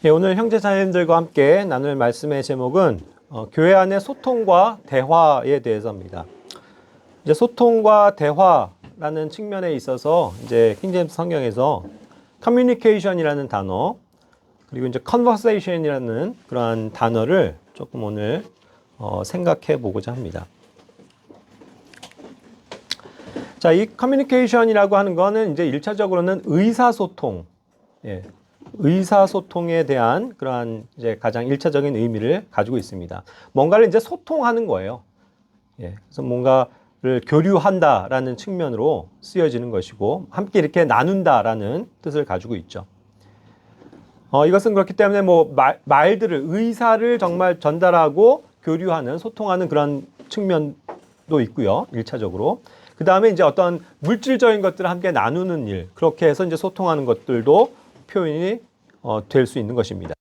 예, 오늘 형제자매님들과 함께 나눌 말씀의 제목은 교회 안의 소통과 대화에 대해서입니다. 이제 소통과 대화라는 측면에 있어서 이제 킹제임스 성경에서 communication이라는 단어 그리고 이제 conversation이라는 그러한 단어를 조금 오늘 생각해 보고자 합니다. 자, 이 communication이라고 하는 거는 이제 1차적으로는 의사소통, 예, 의사소통에 대한 그러한 이제 가장 1차적인 의미를 가지고 있습니다. 뭔가를 이제 소통하는 거예요. 예, 그래서 뭔가를 교류한다라는 측면으로 쓰여지는 것이고, 함께 이렇게 나눈다라는 뜻을 가지고 있죠. 이것은 그렇기 때문에 뭐 말들을, 의사를 정말 전달하고 교류하는, 소통하는 그런 측면도 있고요. 1차적으로. 그 다음에 이제 어떤 물질적인 것들을 함께 나누는 일, 그렇게 해서 이제 소통하는 것들도 표현이 될 수 있는 것입니다.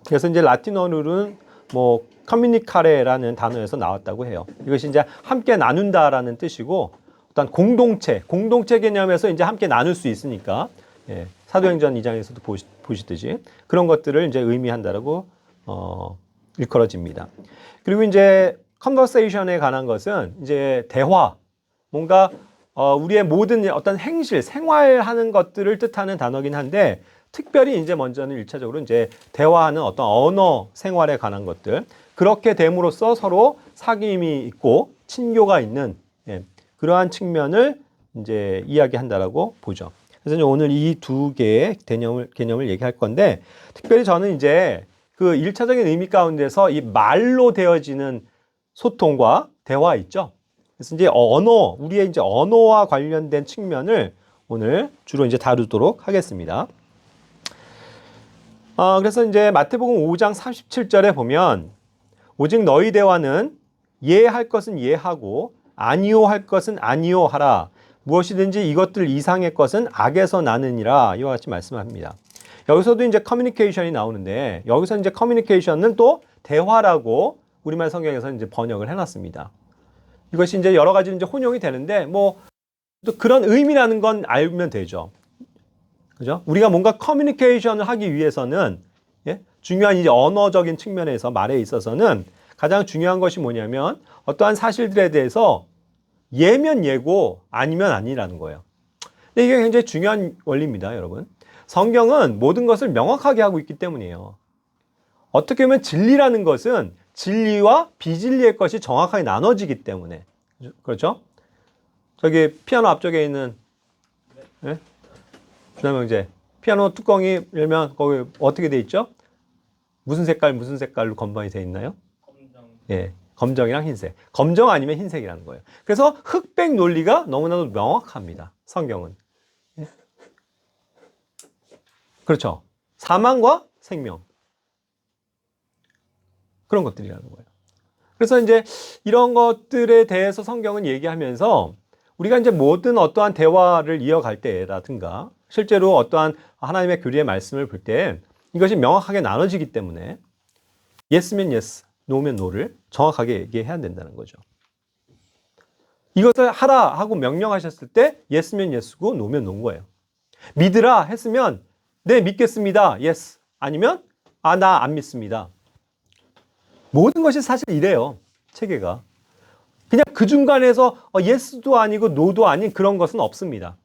그래서 이제 라틴어로는 뭐 커뮤니카레라는 단어에서 나왔다고 해요. 이것이 이제 함께 나눈다라는 뜻이고, 어떤 공동체 개념에서 이제 함께 나눌 수 있으니까, 예, 사도행전 2장에서도 보시듯이 그런 것들을 이제 의미한다라고 일컬어집니다. 그리고 이제 컨버세이션에 관한 것은 이제 대화, 뭔가 우리의 모든 어떤 행실, 생활하는 것들을 뜻하는 단어긴 한데, 특별히 이제 먼저는 1차적으로 이제 대화하는 어떤 언어 생활에 관한 것들, 그렇게 됨으로써 서로 사귐이 있고 친교가 있는, 예, 그러한 측면을 이제 이야기한다라고 보죠. 그래서 오늘 이 두 개의 개념을 얘기할 건데, 특별히 저는 이제 그 1차적인 의미 가운데서 이 말로 되어지는 소통과 대화 있죠. 그래서 이제 우리의 이제 언어와 관련된 측면을 오늘 주로 이제 다루도록 하겠습니다. 그래서 이제 마태복음 5장 37절에 보면, 오직 너희 대화는 예할 것은 예하고 아니요 할 것은 아니요 하라. 무엇이든지 이것들 이상의 것은 악에서 나느니라. 이와 같이 말씀합니다. 여기서도 이제 커뮤니케이션이 나오는데, 여기서 이제 커뮤니케이션은 또 대화라고 우리말 성경에서 이제 번역을 해놨습니다. 이것이 이제 여러 가지 이제 혼용이 되는데, 뭐 또 그런 의미라는 건 알면 되죠. 그죠? 우리가 뭔가 커뮤니케이션을 하기 위해서는, 예? 중요한 이제 언어적인 측면에서 말에 있어서는 가장 중요한 것이 뭐냐면, 어떠한 사실들에 대해서 예면 예고 아니면 아니라는 거예요. 근데 이게 굉장히 중요한 원리입니다, 여러분. 성경은 모든 것을 명확하게 하고 있기 때문이에요. 어떻게 보면 진리라는 것은 진리와 비진리의 것이 정확하게 나눠지기 때문에. 그렇죠? 저기 피아노 앞쪽에 있는, 예? 주남 형제, 피아노 뚜껑이 열면 거기 어떻게 돼 있죠? 무슨 색깔로 건반이 돼 있나요? 검정. 예, 검정이랑 흰색. 검정 아니면 흰색이라는 거예요. 그래서 흑백 논리가 너무나도 명확합니다, 성경은. 예? 그렇죠. 사망과 생명. 그런 것들이라는 거예요. 그래서 이제 이런 것들에 대해서 성경은 얘기하면서, 우리가 이제 모든 어떠한 대화를 이어갈 때라든가, 실제로 어떠한 하나님의 교리의 말씀을 볼 때 이것이 명확하게 나눠지기 때문에 yes면 yes, no면 no를 정확하게 얘기해야 된다는 거죠. 이것을 하라 하고 명령하셨을 때 yes면 yes고 no면 no인 거예요. 믿으라 했으면 네, 믿겠습니다. yes. 아니면 나 안 믿습니다. 모든 것이 사실 이래요, 체계가. 그냥 그 중간에서 yes도 아니고 no도 아닌 그런 것은 없습니다.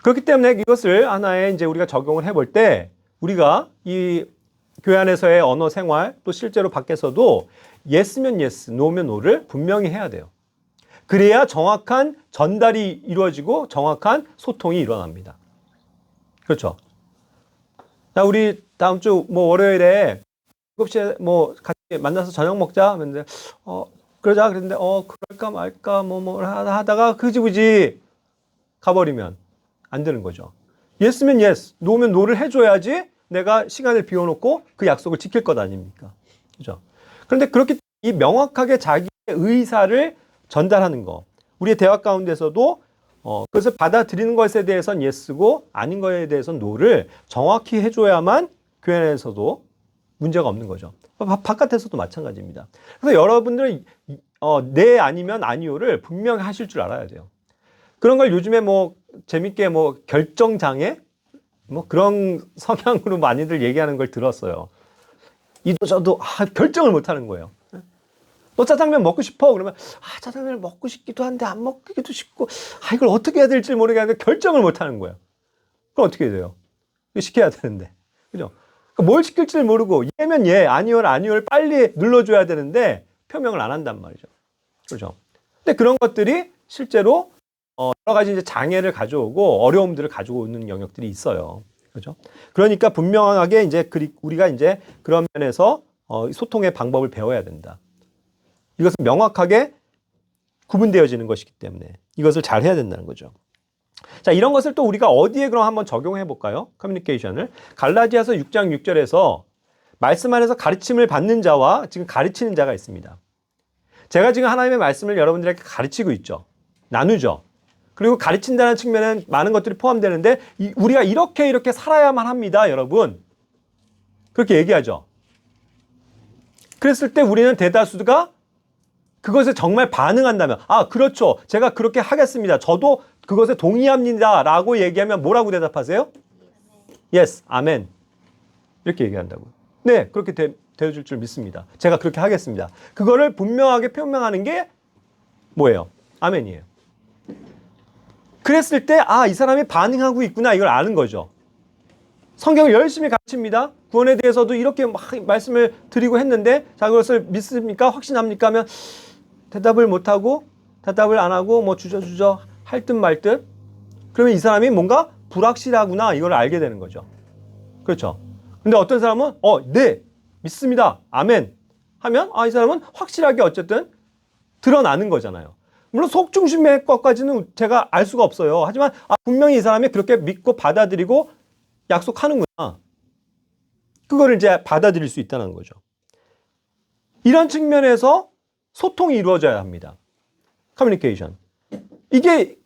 그렇기 때문에 이것을 하나의 이제 우리가 적용을 해볼 때, 우리가 이 교회 안에서의 언어 생활, 또 실제로 밖에서도 yes면 yes, no면 no를 분명히 해야 돼요. 그래야 정확한 전달이 이루어지고 정확한 소통이 일어납니다. 그렇죠? 자, 우리 다음 주 뭐 월요일에 7시에 뭐 같이 만나서 저녁 먹자 하는데, 그러자 그랬는데, 그럴까 말까 뭐 하다가 그지그지 가버리면 안 되는 거죠. yes면 yes, no면 no를 해줘야지 내가 시간을 비워놓고 그 약속을 지킬 것 아닙니까? 그죠? 그런데 그렇게 이 명확하게 자기의 의사를 전달하는 거, 우리의 대화 가운데서도 그것을 받아들이는 것에 대해서는 yes고 아닌 것에 대해서는 no를 정확히 해줘야만 교회 안에서도 문제가 없는 거죠. 바깥에서도 마찬가지입니다. 그래서 여러분들은 네 아니면 아니요를 분명히 하실 줄 알아야 돼요. 그런 걸 요즘에 뭐 재밌게 뭐 결정장애 뭐 그런 성향으로 많이들 얘기하는 걸 들었어요. 이도 저도 결정을 못 하는 거예요. 너 짜장면 먹고 싶어? 그러면 짜장면을 먹고 싶기도 한데 안 먹기도 싶고 이걸 어떻게 해야 될지 모르겠는데 결정을 못 하는 거예요. 그럼 어떻게 돼요? 이거 시켜야 되는데. 그죠? 그러니까 뭘 시킬지를 모르고 예면 예, 아니요를 아니요를 빨리 눌러줘야 되는데 표명을 안 한단 말이죠. 그렇죠? 근데 그런 것들이 실제로 여러 가지 이제 장애를 가져오고 어려움들을 가지고 오는 영역들이 있어요. 그렇죠? 그러니까 분명하게 이제 우리가 이제 그런 면에서 소통의 방법을 배워야 된다. 이것은 명확하게 구분되어지는 것이기 때문에 이것을 잘 해야 된다는 거죠. 자, 이런 것을 또 우리가 어디에 그럼 한번 적용해 볼까요? 커뮤니케이션을. 갈라디아서 6장 6절에서 말씀 안에서 가르침을 받는 자와 지금 가르치는 자가 있습니다. 제가 지금 하나님의 말씀을 여러분들에게 가르치고 있죠. 나누죠. 그리고 가르친다는 측면에는 많은 것들이 포함되는데 우리가 이렇게 살아야만 합니다, 여러분. 그렇게 얘기하죠. 그랬을 때 우리는 대다수가 그것에 정말 반응한다면 그렇죠. 제가 그렇게 하겠습니다. 저도 그것에 동의합니다. 라고 얘기하면 뭐라고 대답하세요? Yes, 아멘. 이렇게 얘기한다고요. 네, 그렇게 되어줄 줄 믿습니다. 제가 그렇게 하겠습니다. 그거를 분명하게 표명하는 게 뭐예요? 아멘이에요. 그랬을 때 이 사람이 반응하고 있구나 이걸 아는 거죠. 성경을 열심히 가르칩니다. 구원에 대해서도 이렇게 막 말씀을 드리고 했는데 자, 그것을 믿습니까? 확신합니까? 하면 대답을 못하고 대답을 안 하고 뭐 주저주저 할 듯 말 듯. 그러면 이 사람이 뭔가 불확실하구나 이걸 알게 되는 거죠. 그렇죠. 근데 어떤 사람은 네, 믿습니다. 아멘. 하면 이 사람은 확실하게 어쨌든 드러나는 거잖아요. 물론 속 중심의 것까지는 제가 알 수가 없어요. 하지만 분명히 이 사람이 그렇게 믿고 받아들이고 약속하는구나. 그거를 이제 받아들일 수 있다는 거죠. 이런 측면에서 소통이 이루어져야 합니다. 커뮤니케이션. 이게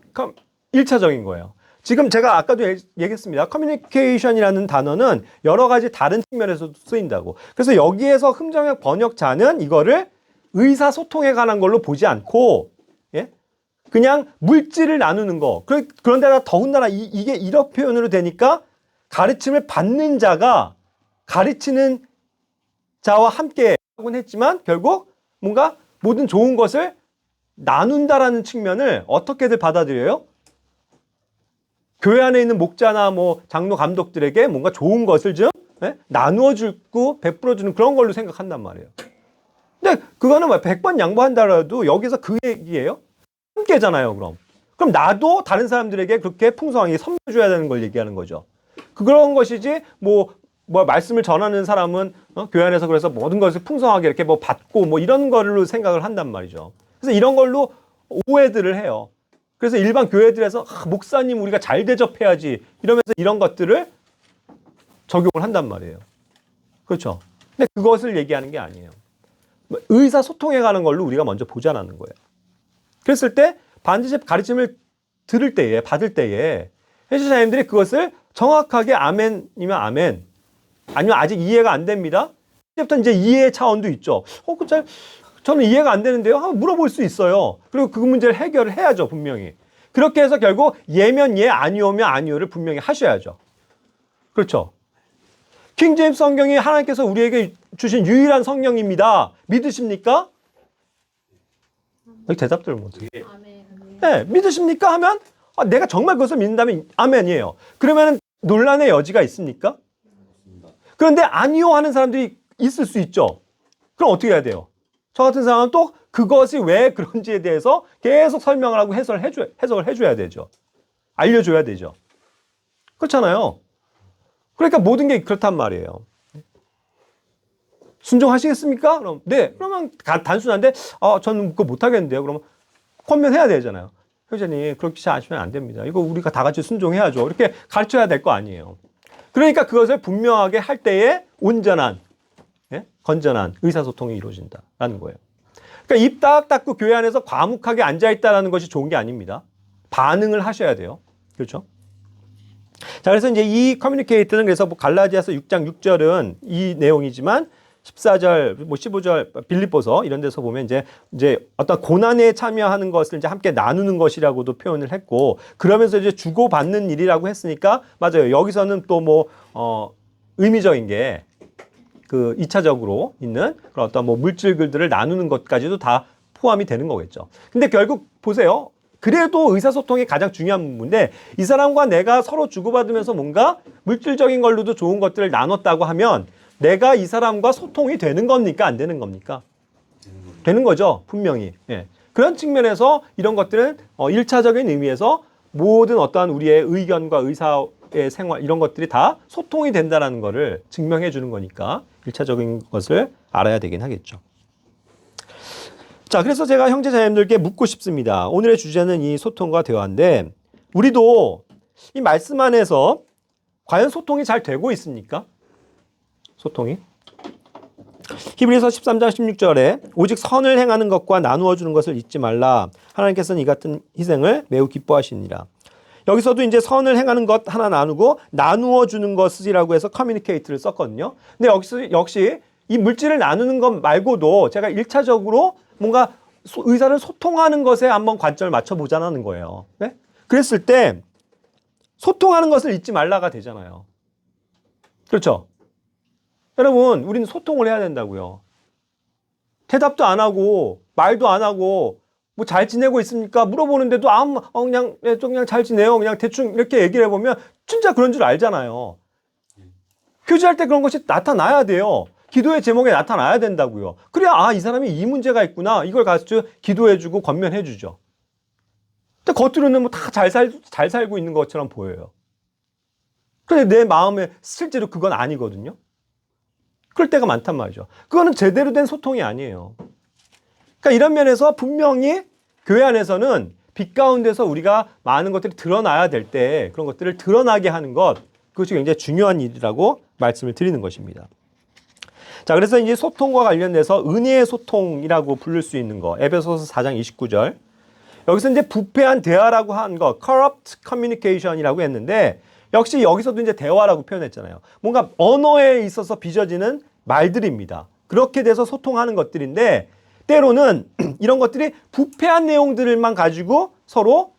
1차적인 거예요. 지금 제가 아까도 얘기했습니다. 커뮤니케이션이라는 단어는 여러 가지 다른 측면에서도 쓰인다고. 그래서 여기에서 흥정역 번역자는 이거를 의사소통에 관한 걸로 보지 않고 그냥 물질을 나누는 거. 그런데다 더군다나 이게 이런 표현으로 되니까 가르침을 받는 자가 가르치는 자와 함께 하곤 했지만 결국 뭔가 모든 좋은 것을 나눈다라는 측면을 어떻게들 받아들여요? 교회 안에 있는 목자나 뭐 장로 감독들에게 뭔가 좋은 것을 좀 나누어 주고 베풀어 주는 그런 걸로 생각한단 말이에요. 근데 그거는 100번 양보한다라도 여기서 그 얘기예요? 함께잖아요, 그럼 나도 다른 사람들에게 그렇게 풍성하게 선물 줘야 되는 걸 얘기하는 거죠. 그런 것이지 뭐 말씀을 전하는 사람은 교회 안에서 그래서 모든 것을 풍성하게 이렇게 뭐 받고 뭐 이런 걸로 생각을 한단 말이죠. 그래서 이런 걸로 오해들을 해요. 그래서 일반 교회들에서 목사님 우리가 잘 대접해야지 이러면서 이런 것들을 적용을 한단 말이에요. 그렇죠. 근데 그것을 얘기하는 게 아니에요. 의사소통해 가는 걸로 우리가 먼저 보자라는 거예요. 그랬을 때 반드시 가르침을 들을 때에 받을 때에 회주자님들이 그것을 정확하게 아멘이면 아멘 아니면 아직 이해가 안 됩니다. 이제부터 이제 이해의 차원도 있죠. 저는 이해가 안 되는데요. 한번 물어볼 수 있어요. 그리고 그 문제를 해결을 해야죠, 분명히. 그렇게 해서 결국 예면 예, 아니오면 아니오를 분명히 하셔야죠. 그렇죠. 킹제임스 성경이 하나님께서 우리에게 주신 유일한 성경입니다. 믿으십니까? 대답들을 못해요. 네, 믿으십니까? 하면 내가 정말 그것을 믿는다면 아멘이에요. 그러면 논란의 여지가 있습니까? 그런데 아니요 하는 사람들이 있을 수 있죠. 그럼 어떻게 해야 돼요? 저 같은 사람은 또 그것이 왜 그런지에 대해서 계속 설명을 하고 해석을 해줘야 되죠. 알려줘야 되죠. 그렇잖아요. 그러니까 모든 게 그렇단 말이에요. 순종하시겠습니까? 그럼 네. 그러면 단순한데 저는 그거 못하겠는데요. 그러면 권면해야 되잖아요. 회장님 그렇게 하시면 안 됩니다. 이거 우리가 다 같이 순종해야죠. 이렇게 가르쳐야 될 거 아니에요. 그러니까 그것을 분명하게 할 때에 온전한 건전한 의사소통이 이루어진다라는 거예요. 그러니까 입 딱 닫고 교회 안에서 과묵하게 앉아있다라는 것이 좋은 게 아닙니다. 반응을 하셔야 돼요. 그렇죠? 자, 그래서 이제 이 커뮤니케이터는 그래서 갈라디아서 6장 6절은 이 내용이지만 14절, 뭐 15절 빌립보서 이런 데서 보면 이제 어떤 고난에 참여하는 것을 이제 함께 나누는 것이라고도 표현을 했고, 그러면서 이제 주고받는 일이라고 했으니까 맞아요. 여기서는 또 뭐 의미적인 게 그 2차적으로 있는 그런 어떤 뭐 물질들을 나누는 것까지도 다 포함이 되는 거겠죠. 근데 결국 보세요. 그래도 의사소통이 가장 중요한 부분인데, 이 사람과 내가 서로 주고받으면서 뭔가 물질적인 걸로도 좋은 것들을 나눴다고 하면 내가 이 사람과 소통이 되는 겁니까? 안 되는 겁니까? 되는 거죠. 분명히. 예. 그런 측면에서 이런 것들은 1차적인 의미에서 모든 어떠한 우리의 의견과 의사의 생활 이런 것들이 다 소통이 된다는 것을 증명해 주는 거니까 1차적인 것을 알아야 되긴 하겠죠. 자, 그래서 제가 형제 자매님들께 묻고 싶습니다. 오늘의 주제는 이 소통과 대화인데, 우리도 이 말씀 안에서 과연 소통이 잘 되고 있습니까? 소통이? 히브리서 13장 16절에 오직 선을 행하는 것과 나누어 주는 것을 잊지 말라. 하나님께서는 이 같은 희생을 매우 기뻐하시니라. 여기서도 이제 선을 행하는 것 하나 나누고 나누어 주는 것이라고 해서 커뮤니케이트를 썼거든요. 근데 역시 이 물질을 나누는 것 말고도 제가 1차적으로 뭔가 의사를 소통하는 것에 한번 관점을 맞춰보자는 거예요. 네? 그랬을 때 소통하는 것을 잊지 말라가 되잖아요. 그렇죠? 여러분, 우리는 소통을 해야 된다고요. 대답도 안 하고 말도 안 하고 뭐 잘 지내고 있습니까? 물어보는데도 그냥 잘 지내요. 그냥 대충 이렇게 얘기를 해보면 진짜 그런 줄 알잖아요. 교제할 때 그런 것이 나타나야 돼요. 기도의 제목에 나타나야 된다고요. 그래야 이 사람이 이 문제가 있구나. 이걸 가서 기도해주고 권면해주죠. 근데 겉으로는 뭐 다 잘 살고 있는 것처럼 보여요. 그런데 내 마음에 실제로 그건 아니거든요. 그럴 때가 많단 말이죠. 그거는 제대로 된 소통이 아니에요. 그러니까 이런 면에서 분명히 교회 안에서는 빛 가운데서 우리가 많은 것들이 드러나야 될 때 그런 것들을 드러나게 하는 것, 그것이 굉장히 중요한 일이라고 말씀을 드리는 것입니다. 자, 그래서 이제 소통과 관련돼서 은혜의 소통이라고 부를 수 있는 거, 에베소서 4장 29절. 여기서 이제 부패한 대화라고 한 거, corrupt communication이라고 했는데, 역시 여기서도 이제 대화라고 표현했잖아요. 뭔가 언어에 있어서 빚어지는 말들입니다. 그렇게 돼서 소통하는 것들인데, 때로는 이런 것들이 부패한 내용들만 가지고 서로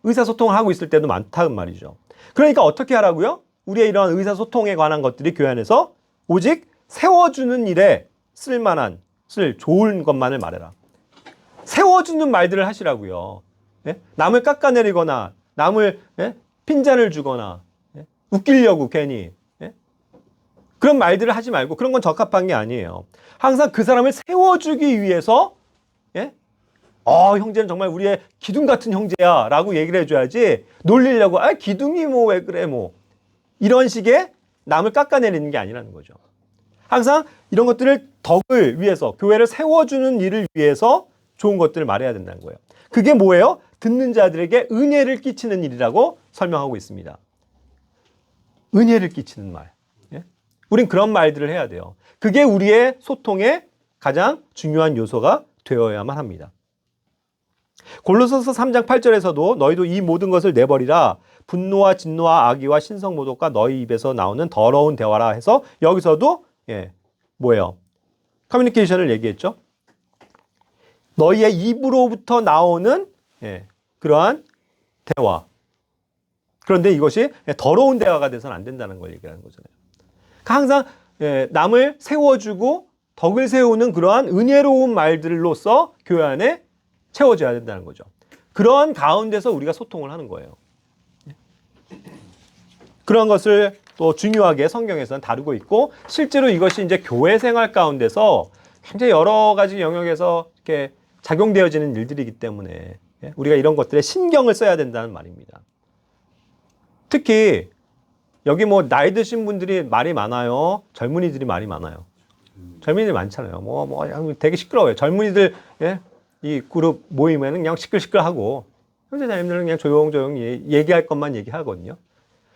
의사소통을 하고 있을 때도 많다는 말이죠. 그러니까 어떻게 하라고요? 우리의 이런 의사소통에 관한 것들이 교회 안에서 오직 세워주는 일에 쓸만한, 좋은 것만을 말해라. 세워주는 말들을 하시라고요. 예? 남을 깎아내리거나 남을 핀잔을 주거나 웃기려고 괜히 그런 말들을 하지 말고, 그런 건 적합한 게 아니에요. 항상 그 사람을 세워주기 위해서 형제는 정말 우리의 기둥 같은 형제야 라고 얘기를 해줘야지, 놀리려고 기둥이 뭐 왜 그래 뭐 이런 식의 남을 깎아내리는 게 아니라는 거죠. 항상 이런 것들을 덕을 위해서, 교회를 세워주는 일을 위해서 좋은 것들을 말해야 된다는 거예요. 그게 뭐예요? 듣는 자들에게 은혜를 끼치는 일이라고 설명하고 있습니다. 은혜를 끼치는 말. 우린 그런 말들을 해야 돼요. 그게 우리의 소통의 가장 중요한 요소가 되어야만 합니다. 골로새서 3장 8절에서도 너희도 이 모든 것을 내버리라. 분노와 진노와 악의와 신성모독과 너희 입에서 나오는 더러운 대화라 해서 여기서도 뭐예요? 커뮤니케이션을 얘기했죠. 너희의 입으로부터 나오는 그러한 대화. 그런데 이것이 더러운 대화가 돼서는 안 된다는 걸 얘기하는 거잖아요. 항상 남을 세워주고 덕을 세우는 그러한 은혜로운 말들로서 교회 안에 채워져야 된다는 거죠. 그런 가운데서 우리가 소통을 하는 거예요. 그런 것을 또 중요하게 성경에서는 다루고 있고, 실제로 이것이 이제 교회 생활 가운데서 굉장히 여러 가지 영역에서 이렇게 작용되어지는 일들이기 때문에 우리가 이런 것들에 신경을 써야 된다는 말입니다. 특히 여기 뭐 나이 드신 분들이 말이 많아요. 젊은이들이 말이 많아요. 젊은이들 많잖아요. 되게 시끄러워요. 젊은이들 이 그룹 모이면은 그냥 시끌시끌하고, 형제자매들은 그냥 조용조용히 얘기할 것만 얘기하거든요.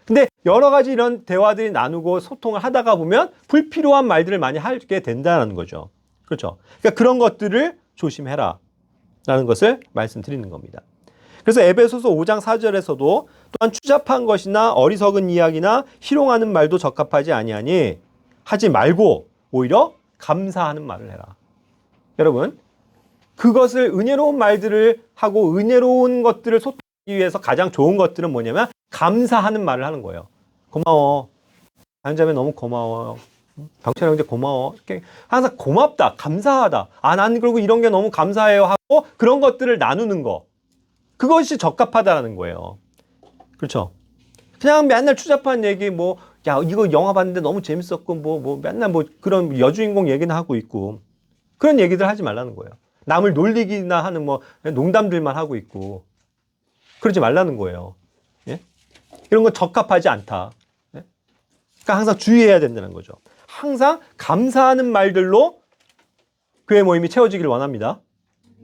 근데 여러 가지 이런 대화들이 나누고 소통을 하다가 보면 불필요한 말들을 많이 하게 된다는 거죠. 그렇죠? 그러니까 그런 것들을 조심해라 라는 것을 말씀드리는 겁니다. 그래서 에베소서 5장 4절에서도 또한 추잡한 것이나 어리석은 이야기나 희롱하는 말도 적합하지 아니하니 하지 말고 오히려 감사하는 말을 해라. 여러분, 그것을 은혜로운 말들을 하고 은혜로운 것들을 소통하기 위해서 가장 좋은 것들은 뭐냐면 감사하는 말을 하는 거예요. 고마워. 한자매 너무 고마워. 병철 형제 고마워. 이렇게 항상 고맙다, 감사하다. 아, 난 그리고 이런 게 너무 감사해요 하고 그런 것들을 나누는 거. 그것이 적합하다라는 거예요. 그렇죠? 그냥 맨날 추잡한 얘기 뭐 야, 이거 영화 봤는데 너무 재밌었고 뭐 맨날 뭐 그런 여주인공 얘기나 하고 있고 그런 얘기들 하지 말라는 거예요. 남을 놀리기나 하는 뭐 농담들만 하고 있고 그러지 말라는 거예요. 예? 이런 건 적합하지 않다. 예? 그러니까 항상 주의해야 된다는 거죠. 항상 감사하는 말들로 교회 모임이 채워지기를 원합니다.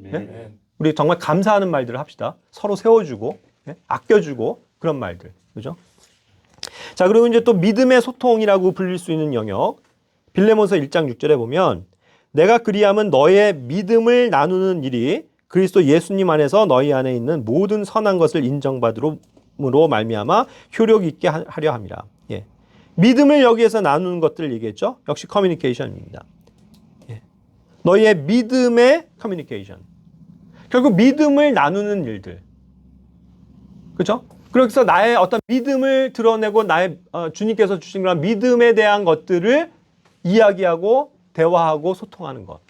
예? 우리 정말 감사하는 말들을 합시다. 서로 세워주고 예? 아껴주고 그런 말들. 그죠? 자, 그리고 이제 또 믿음의 소통이라고 불릴 수 있는 영역. 빌레몬서 1장 6절에 보면 내가 그리함은 너의 믿음을 나누는 일이 그리스도 예수님 안에서 너희 안에 있는 모든 선한 것을 인정받음으로 말미암아 효력 있게 하려 함이라. 예. 믿음을 여기에서 나누는 것들을 얘기했죠. 역시 커뮤니케이션입니다. 예. 너희의 믿음의 커뮤니케이션. 결국 믿음을 나누는 일들. 그렇죠? 그래서 나의 어떤 믿음을 드러내고 나의 주님께서 주신 그런 믿음에 대한 것들을 이야기하고 대화하고 소통하는 것.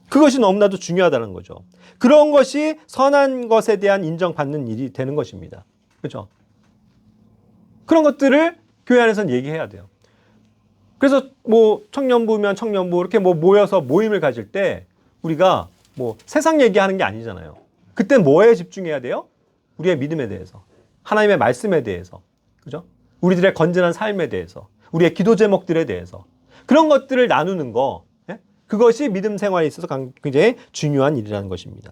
그것이 너무나도 중요하다는 거죠. 그런 것이 선한 것에 대한 인정받는 일이 되는 것입니다. 그렇죠? 그런 것들을 교회 안에서는 얘기해야 돼요. 그래서 뭐 청년부면 청년부 이렇게 뭐 모여서 모임을 가질 때 우리가 뭐 세상 얘기하는 게 아니잖아요. 그때 뭐에 집중해야 돼요? 우리의 믿음에 대해서, 하나님의 말씀에 대해서, 그죠? 우리들의 건전한 삶에 대해서, 우리의 기도 제목들에 대해서 그런 것들을 나누는 거, 예? 그것이 믿음 생활에 있어서 굉장히 중요한 일이라는 것입니다.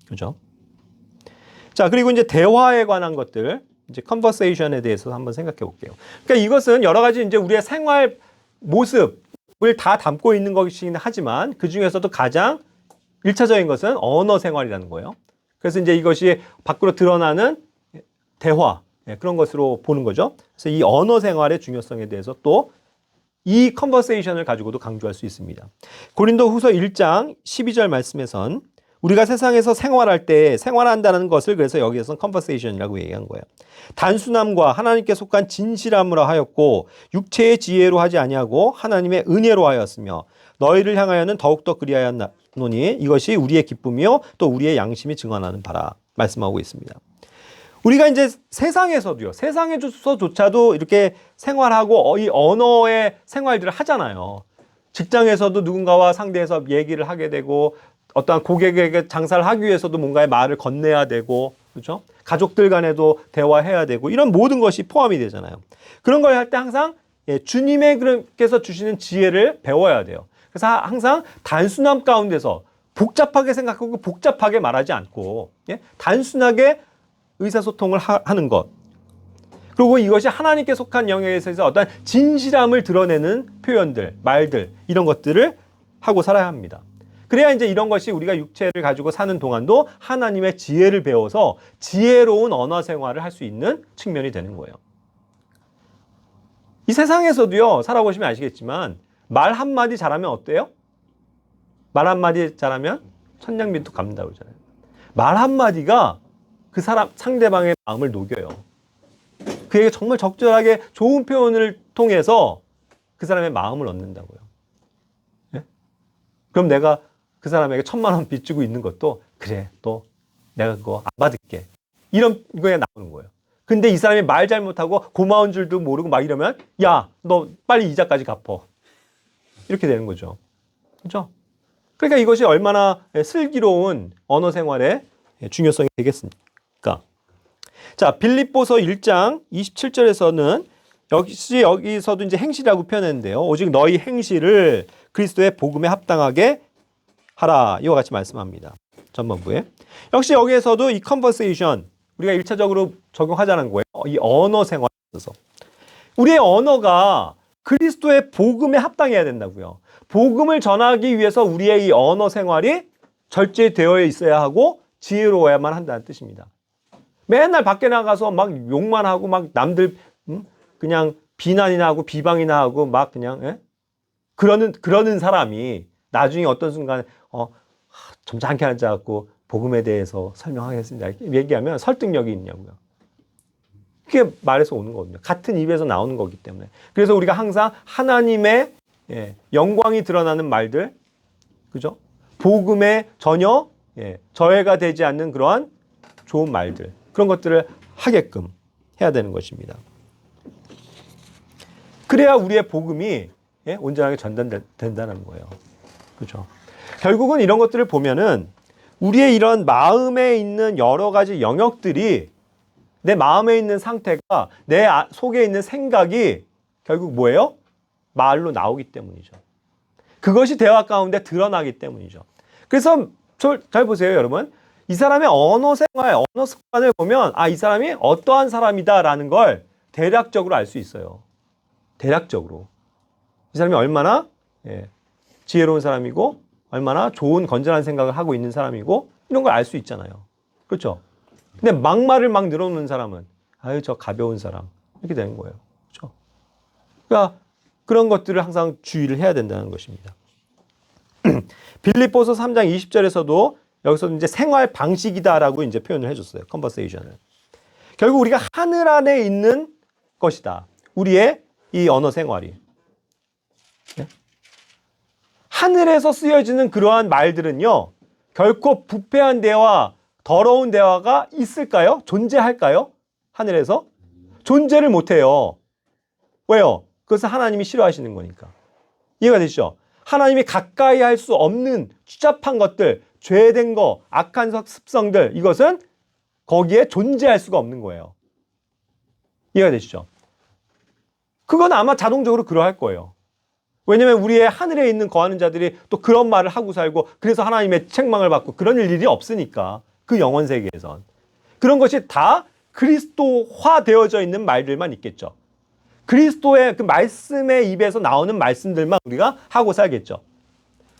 그죠? 자, 그리고 이제 대화에 관한 것들, 이제 컨버세이션에 대해서 한번 생각해 볼게요. 그러니까 이것은 여러 가지 이제 우리의 생활 모습을 다 담고 있는 것이긴 하지만 그 중에서도 가장 1차적인 것은 언어 생활이라는 거예요. 그래서 이제 이것이 밖으로 드러나는 대화, 그런 것으로 보는 거죠. 그래서 이 언어 생활의 중요성에 대해서 또 이 컨버세이션을 가지고도 강조할 수 있습니다. 고린도 후서 1장 12절 말씀에선 우리가 세상에서 생활할 때 생활한다는 것을 그래서 여기에서는 컨버세이션이라고 얘기한 거예요. 단순함과 하나님께 속한 진실함으로 하였고 육체의 지혜로 하지 아니하고 하나님의 은혜로 하였으며 너희를 향하여는 더욱더 그리하였노니 이것이 우리의 기쁨이요 또 우리의 양심이 증언하는 바라 말씀하고 있습니다. 우리가 이제 세상에서도요, 세상에서조차도 이렇게 생활하고 이 언어의 생활들을 하잖아요. 직장에서도 누군가와 상대해서 얘기를 하게 되고 어떠한 고객에게 장사를 하기 위해서도 뭔가의 말을 건네야 되고, 그렇죠? 가족들 간에도 대화해야 되고 이런 모든 것이 포함이 되잖아요. 그런 걸 할 때 항상 주님께서 주시는 지혜를 배워야 돼요. 그래서 항상 단순함 가운데서 복잡하게 생각하고 복잡하게 말하지 않고 단순하게 의사소통을 하는 것. 그리고 이것이 하나님께 속한 영역에서 어떤 진실함을 드러내는 표현들, 말들 이런 것들을 하고 살아야 합니다. 그래야 이제 이런 것이 우리가 육체를 가지고 사는 동안도 하나님의 지혜를 배워서 지혜로운 언어 생활을 할 수 있는 측면이 되는 거예요. 이 세상에서도요, 살아보시면 아시겠지만 말 한마디 잘하면 어때요? 말 한마디 잘하면 천냥빚도 갚는다고 그러잖아요. 말 한마디가 그 사람 상대방의 마음을 녹여요. 그에게 정말 적절하게 좋은 표현을 통해서 그 사람의 마음을 얻는다고요. 예? 그럼 내가 그 사람에게 1,000만 원 빚지고 있는 것도 그래 또 내가 그거 안 받을게 이런 거에 나오는 거예요. 근데 이 사람이 말 잘못하고 고마운 줄도 모르고 막 이러면 야, 너 빨리 이자까지 갚어 이렇게 되는 거죠. 그렇죠? 그러니까 이것이 얼마나 슬기로운 언어 생활의 중요성이 되겠습니까? 자, 빌립보서 1장 27절에서는 여기서도 이제 행실이라고 표현했는데요. 오직 너희 행실을 그리스도의 복음에 합당하게 하라. 이와 같이 말씀합니다. 전반부에. 역시 여기에서도 이 컨버세이션 우리가 1차적으로 적용하자는 거예요. 이 언어 생활에 있어서. 우리의 언어가 그리스도의 복음에 합당해야 된다고요. 복음을 전하기 위해서 우리의 이 언어 생활이 절제되어 있어야 하고 지혜로워야만 한다는 뜻입니다. 맨날 밖에 나가서 막 욕만 하고 막 남들 그냥 비난이나 하고 비방이나 하고 막 그냥 그러는 사람이 나중에 어떤 순간 점잖게 앉아갖고 복음에 대해서 설명하겠습니다. 이렇게 얘기하면 설득력이 있냐고요. 그게 말에서 오는 거거든요. 같은 입에서 나오는 거기 때문에. 그래서 우리가 항상 하나님의 영광이 드러나는 말들, 그죠? 복음에 전혀 저해가 되지 않는 그러한 좋은 말들, 그런 것들을 하게끔 해야 되는 것입니다. 그래야 우리의 복음이 온전하게 전달된다는 거예요. 그렇죠? 결국은 이런 것들을 보면은 우리의 이런 마음에 있는 여러 가지 영역들이 내 마음에 있는 상태가 내 속에 있는 생각이 결국 뭐예요? 말로 나오기 때문이죠. 그것이 대화 가운데 드러나기 때문이죠. 그래서 잘 보세요, 여러분. 이 사람의 언어 생활, 언어 습관을 보면 이 사람이 어떠한 사람이다라는 걸 대략적으로 알 수 있어요. 대략적으로. 이 사람이 얼마나 지혜로운 사람이고 얼마나 좋은 건전한 생각을 하고 있는 사람이고 이런 걸 알 수 있잖아요. 그렇죠? 근데 막말을 막 늘어놓는 사람은 저 가벼운 사람 이렇게 되는 거예요. 그렇죠? 그러니까 그런 것들을 항상 주의를 해야 된다는 것입니다. 빌립보서 3장 20절에서도 여기서 이제 생활 방식이다라고 이제 표현을 해줬어요. 컨버세이션을. 결국 우리가 하늘 안에 있는 것이다. 우리의 이 언어 생활이. 네? 하늘에서 쓰여지는 그러한 말들은요, 결코 부패한 대화, 더러운 대화가 있을까요? 존재할까요? 하늘에서? 존재를 못해요. 왜요? 그것은 하나님이 싫어하시는 거니까. 이해가 되시죠? 하나님이 가까이 할 수 없는 추잡한 것들, 죄된 거, 악한 습성들, 이것은 거기에 존재할 수가 없는 거예요. 이해가 되시죠? 그건 아마 자동적으로 그러할 거예요. 왜냐면 우리의 하늘에 있는 거하는 자들이 또 그런 말을 하고 살고 그래서 하나님의 책망을 받고 그런 일이 없으니까 그 영원 세계에선. 그런 것이 다 그리스도화 되어져 있는 말들만 있겠죠. 그리스도의 그 말씀의 입에서 나오는 말씀들만 우리가 하고 살겠죠.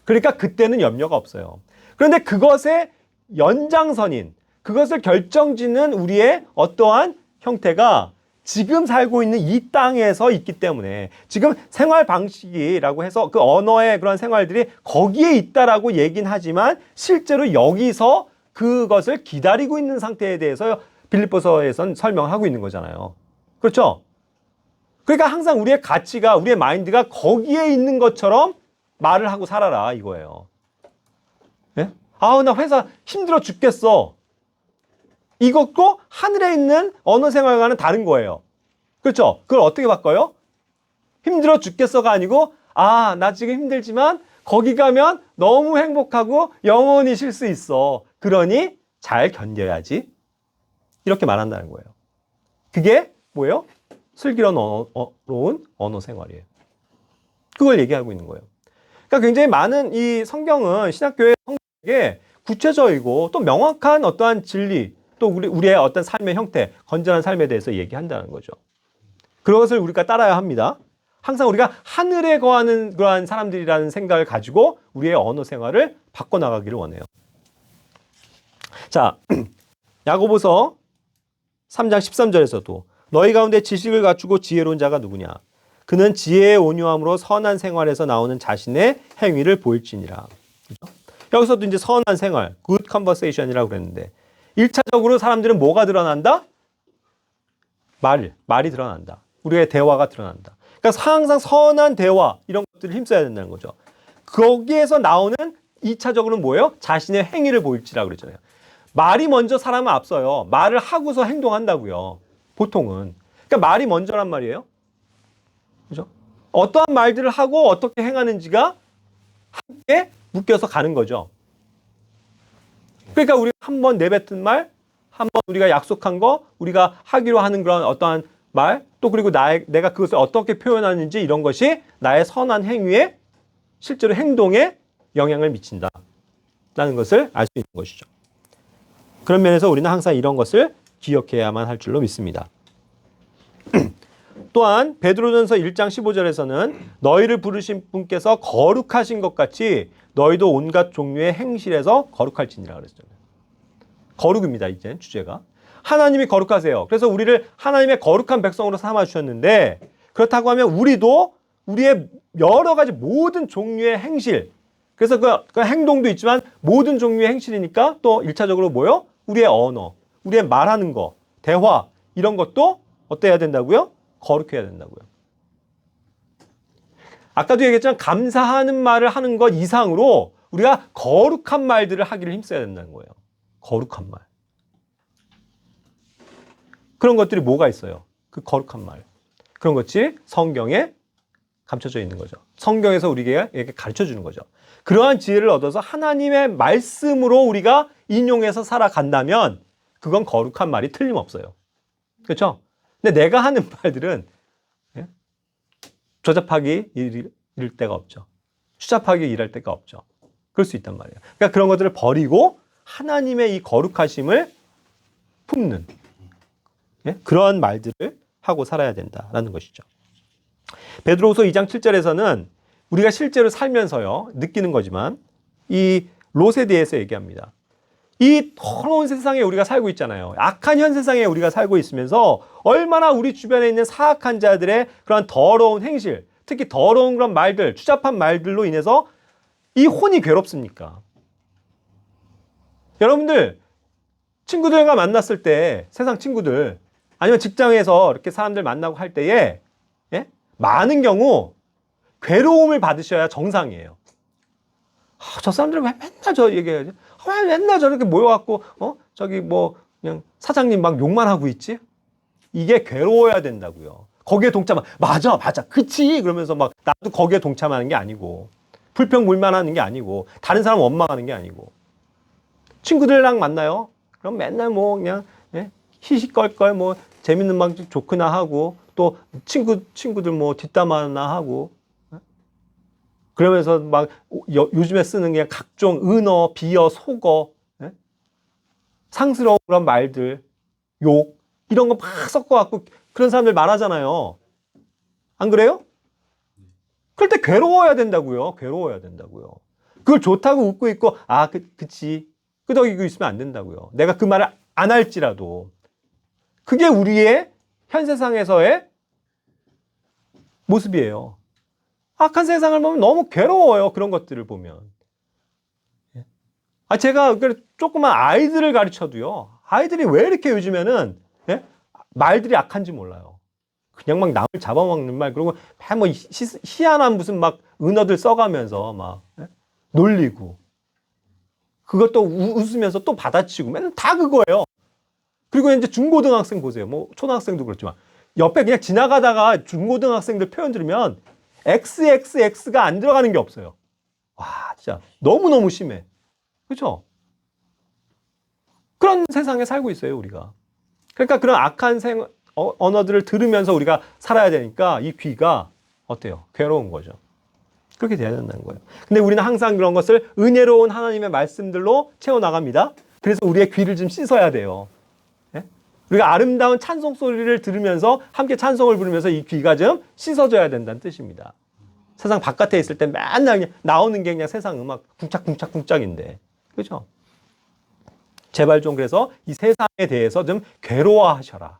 그러니까 그때는 염려가 없어요. 그런데 그것의 연장선인, 그것을 결정짓는 우리의 어떠한 형태가 지금 살고 있는 이 땅에서 있기 때문에 지금 생활 방식이라고 해서 그 언어의 그런 생활들이 거기에 있다라고 얘기는 하지만 실제로 여기서 그것을 기다리고 있는 상태에 대해서 빌립보서에선 설명하고 있는 거잖아요. 그렇죠? 그러니까 항상 우리의 가치가, 우리의 마인드가 거기에 있는 것처럼 말을 하고 살아라 이거예요. 네? 나 회사 힘들어 죽겠어. 이것도 하늘에 있는 언어 생활과는 다른 거예요. 그렇죠? 그걸 어떻게 바꿔요? 힘들어 죽겠어가 아니고 나 지금 힘들지만 거기 가면 너무 행복하고 영원히 쉴 수 있어. 그러니 잘 견뎌야지. 이렇게 말한다는 거예요. 그게 뭐예요? 슬기로운 언어 생활이에요. 그걸 얘기하고 있는 거예요. 그러니까 굉장히 많은 이 성경은 신학교의 성경에 구체적이고 또 명확한 어떠한 진리, 또 우리의 어떤 삶의 형태, 건전한 삶에 대해서 얘기한다는 거죠. 그것을 우리가 따라야 합니다. 항상 우리가 하늘에 거하는 그러한 사람들이라는 생각을 가지고 우리의 언어 생활을 바꿔나가기를 원해요. 자, 야고보서 3장 13절에서도 너희 가운데 지식을 갖추고 지혜로운 자가 누구냐? 그는 지혜의 온유함으로 선한 생활에서 나오는 자신의 행위를 보일지니라. 그렇죠? 여기서도 이제 선한 생활, good conversation이라고 그랬는데 1차적으로 사람들은 뭐가 드러난다? 말이 드러난다. 우리의 대화가 드러난다. 그러니까 항상 선한 대화 이런 것들을 힘써야 된다는 거죠. 거기에서 나오는 2차적으로는 뭐예요? 자신의 행위를 보일지라고 그랬잖아요. 말이 먼저 사람을 앞서요. 말을 하고서 행동한다고요. 보통은. 그러니까 말이 먼저란 말이에요. 그죠? 어떠한 말들을 하고 어떻게 행하는지가 함께 묶여서 가는 거죠. 그러니까 우리가 한번 내뱉은 말, 한번 우리가 약속한 거, 우리가 하기로 하는 그런 어떠한 말, 또 그리고 내가 그것을 어떻게 표현하는지 이런 것이 나의 선한 행위에 실제로 행동에 영향을 미친다. 라는 것을 알 수 있는 것이죠. 그런 면에서 우리는 항상 이런 것을 기억해야만 할 줄로 믿습니다. 또한 베드로전서 1장 15절에서는 너희를 부르신 분께서 거룩하신 것 같이 너희도 온갖 종류의 행실에서 거룩할지니라 그랬잖아요. 거룩입니다. 이제 주제가. 하나님이 거룩하세요. 그래서 우리를 하나님의 거룩한 백성으로 삼아주셨는데 그렇다고 하면 우리도 우리의 여러 가지 모든 종류의 행실. 그래서 그 행동도 있지만 모든 종류의 행실이니까 또 1차적으로 뭐요? 우리의 언어, 우리의 말하는 거, 대화 이런 것도 어때야 된다고요? 거룩해야 된다고요. 아까도 얘기했지만 감사하는 말을 하는 것 이상으로 우리가 거룩한 말들을 하기를 힘써야 된다는 거예요. 거룩한 말. 그런 것들이 뭐가 있어요? 그 거룩한 말. 그런 것이 성경에 감춰져 있는 거죠. 성경에서 우리에게 이렇게 가르쳐 주는 거죠. 그러한 지혜를 얻어서 하나님의 말씀으로 우리가 인용해서 살아간다면 그건 거룩한 말이 틀림없어요. 그렇죠? 근데 내가 하는 말들은 조잡하게 이를 때가 없죠. 추잡하게 일할 때가 없죠. 그럴 수 있단 말이에요. 그러니까 그런 것들을 버리고 하나님의 이 거룩하심을 품는 그런 말들을 하고 살아야 된다라는 것이죠. 베드로후서 2장 7절에서는 우리가 실제로 살면서요 느끼는 거지만 이 롯에 대해서 얘기합니다. 이 더러운 세상에 우리가 살고 있잖아요. 악한 현 세상에 우리가 살고 있으면서 얼마나 우리 주변에 있는 사악한 자들의 그런 더러운 행실, 특히 더러운 그런 말들, 추잡한 말들로 인해서 이 혼이 괴롭습니까? 여러분들 친구들과 만났을 때 세상 친구들 아니면 직장에서 이렇게 사람들 만나고 할 때에 많은 경우 괴로움을 받으셔야 정상이에요. 저 사람들은 왜 맨날 저 얘기해야지? 왜 맨날 저렇게 모여갖고 저기 뭐 그냥 사장님 막 욕만 하고 있지? 이게 괴로워야 된다고요. 거기에 동참, 맞아, 그치? 그러면서 막 나도 거기에 동참하는 게 아니고 불평불만하는 게 아니고 다른 사람 원망하는 게 아니고 친구들이랑 만나요. 그럼 맨날 뭐 그냥 히히껄껄 뭐 재밌는 막 조크나 하고 또 친구들 뭐 뒷담화나 하고 그러면서 막 요즘에 쓰는 그냥 각종 은어, 비어, 속어, 상스러운 그런 말들, 욕 이런 거 막 섞어갖고 그런 사람들 말하잖아요. 안 그래요? 그럴 때 괴로워야 된다고요. 괴로워야 된다고요. 그걸 좋다고 웃고 있고 그치 끄덕이고 있으면 안 된다고요. 내가 그 말을 안 할지라도 그게 우리의 현 세상에서의 모습이에요. 악한 세상을 보면 너무 괴로워요. 그런 것들을 보면. 제가 조그만 아이들을 가르쳐도요. 아이들이 왜 이렇게 요즘에는 말들이 악한지 몰라요. 그냥 막 남을 잡아먹는 말 그리고 뭐 희한한 무슨 막 은어들 써가면서 막 놀리고 그것도 웃으면서 또 받아치고 맨날 다 그거예요. 그리고 이제 중고등학생 보세요. 뭐 초등학생도 그렇지만 옆에 그냥 지나가다가 중고등학생들 표현 들으면 XXX가 안 들어가는 게 없어요. 와, 진짜 너무너무 심해. 그렇죠? 그런 세상에 살고 있어요, 우리가. 그러니까 그런 악한 언어들을 들으면서 우리가 살아야 되니까 이 귀가 어때요? 괴로운 거죠. 그렇게 돼야 된다는 거예요. 근데 우리는 항상 그런 것을 은혜로운 하나님의 말씀들로 채워나갑니다. 그래서 우리의 귀를 좀 씻어야 돼요. 우리가 아름다운 찬송 소리를 들으면서 함께 찬송을 부르면서 이 귀가 좀 씻어져야 된다는 뜻입니다. 세상 바깥에 있을 때 맨날 그냥 나오는 게 그냥 세상 음악 쿵짝쿵짝쿵짝인데 그렇죠? 제발 좀 그래서 이 세상에 대해서 좀 괴로워하셔라.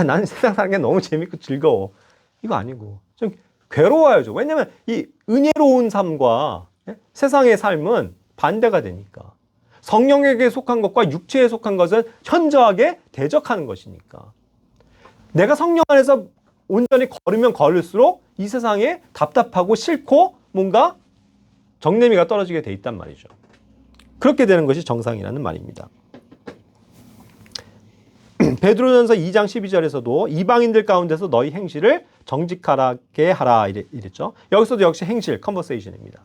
나는 세상 사는 게 너무 재밌고 즐거워. 이거 아니고 좀 괴로워야죠. 왜냐하면 이 은혜로운 삶과 세상의 삶은 반대가 되니까. 성령에게 속한 것과 육체에 속한 것은 현저하게 대적하는 것이니까. 내가 성령 안에서 온전히 걸으면 걸을수록 이 세상에 답답하고 싫고 뭔가 정내미가 떨어지게 돼 있단 말이죠. 그렇게 되는 것이 정상이라는 말입니다. 베드로전서 2장 12절에서도 이방인들 가운데서 너희 행실을 정직하게 하라 이랬죠. 여기서도 역시 행실, 컨버세이션입니다.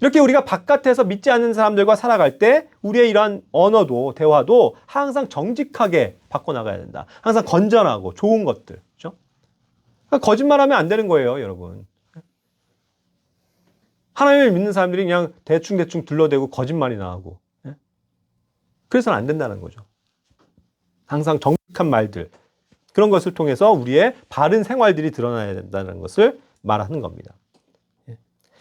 이렇게 우리가 바깥에서 믿지 않는 사람들과 살아갈 때 우리의 이러한 언어도 대화도 항상 정직하게 바꿔나가야 된다. 항상 건전하고 좋은 것들. 그렇죠? 그러니까 거짓말하면 안 되는 거예요, 여러분. 하나님을 믿는 사람들이 그냥 대충 둘러대고 거짓말이나 하고 그래서는 안 된다는 거죠. 항상 정직한 말들 그런 것을 통해서 우리의 바른 생활들이 드러나야 된다는 것을 말하는 겁니다.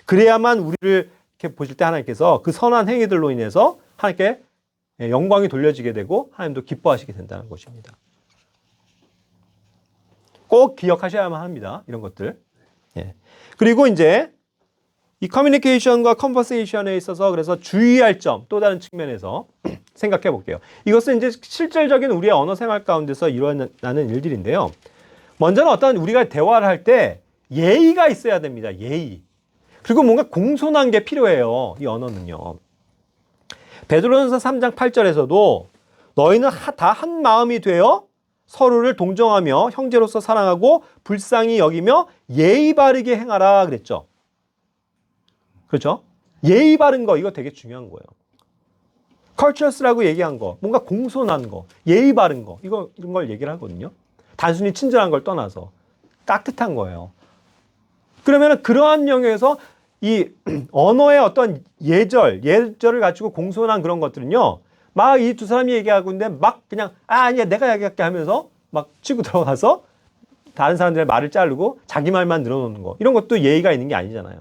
그래야만 우리를 이렇게 보실 때 하나님께서 그 선한 행위들로 인해서 하나님께 영광이 돌려지게 되고 하나님도 기뻐하시게 된다는 것입니다. 꼭 기억하셔야만 합니다. 이런 것들. 예. 그리고 이제 이 커뮤니케이션과 컨버세이션에 있어서 그래서 주의할 점 또 다른 측면에서 생각해 볼게요. 이것은 이제 실질적인 우리의 언어 생활 가운데서 일어나는 일들인데요. 먼저는 어떤 우리가 대화를 할 때 예의가 있어야 됩니다. 예의. 그리고 뭔가 공손한 게 필요해요. 이 언어는요. 베드로전서 3장 8절에서도 너희는 다 한 마음이 되어 서로를 동정하며 형제로서 사랑하고 불쌍히 여기며 예의 바르게 행하라 그랬죠. 그렇죠? 예의 바른 거 이거 되게 중요한 거예요. courteous라고 얘기한 거, 뭔가 공손한 거, 예의 바른 거 이런 걸 얘기를 하거든요. 단순히 친절한 걸 떠나서 깍듯한 거예요. 그러면은 그러한 영역에서 이 언어의 어떤 예절을 갖추고 공손한 그런 것들은요. 막 이 두 사람이 얘기하고 있는데 막 그냥 아니야 내가 얘기할게 하면서 막 치고 들어가서 다른 사람들의 말을 자르고 자기 말만 늘어놓는 거 이런 것도 예의가 있는 게 아니잖아요.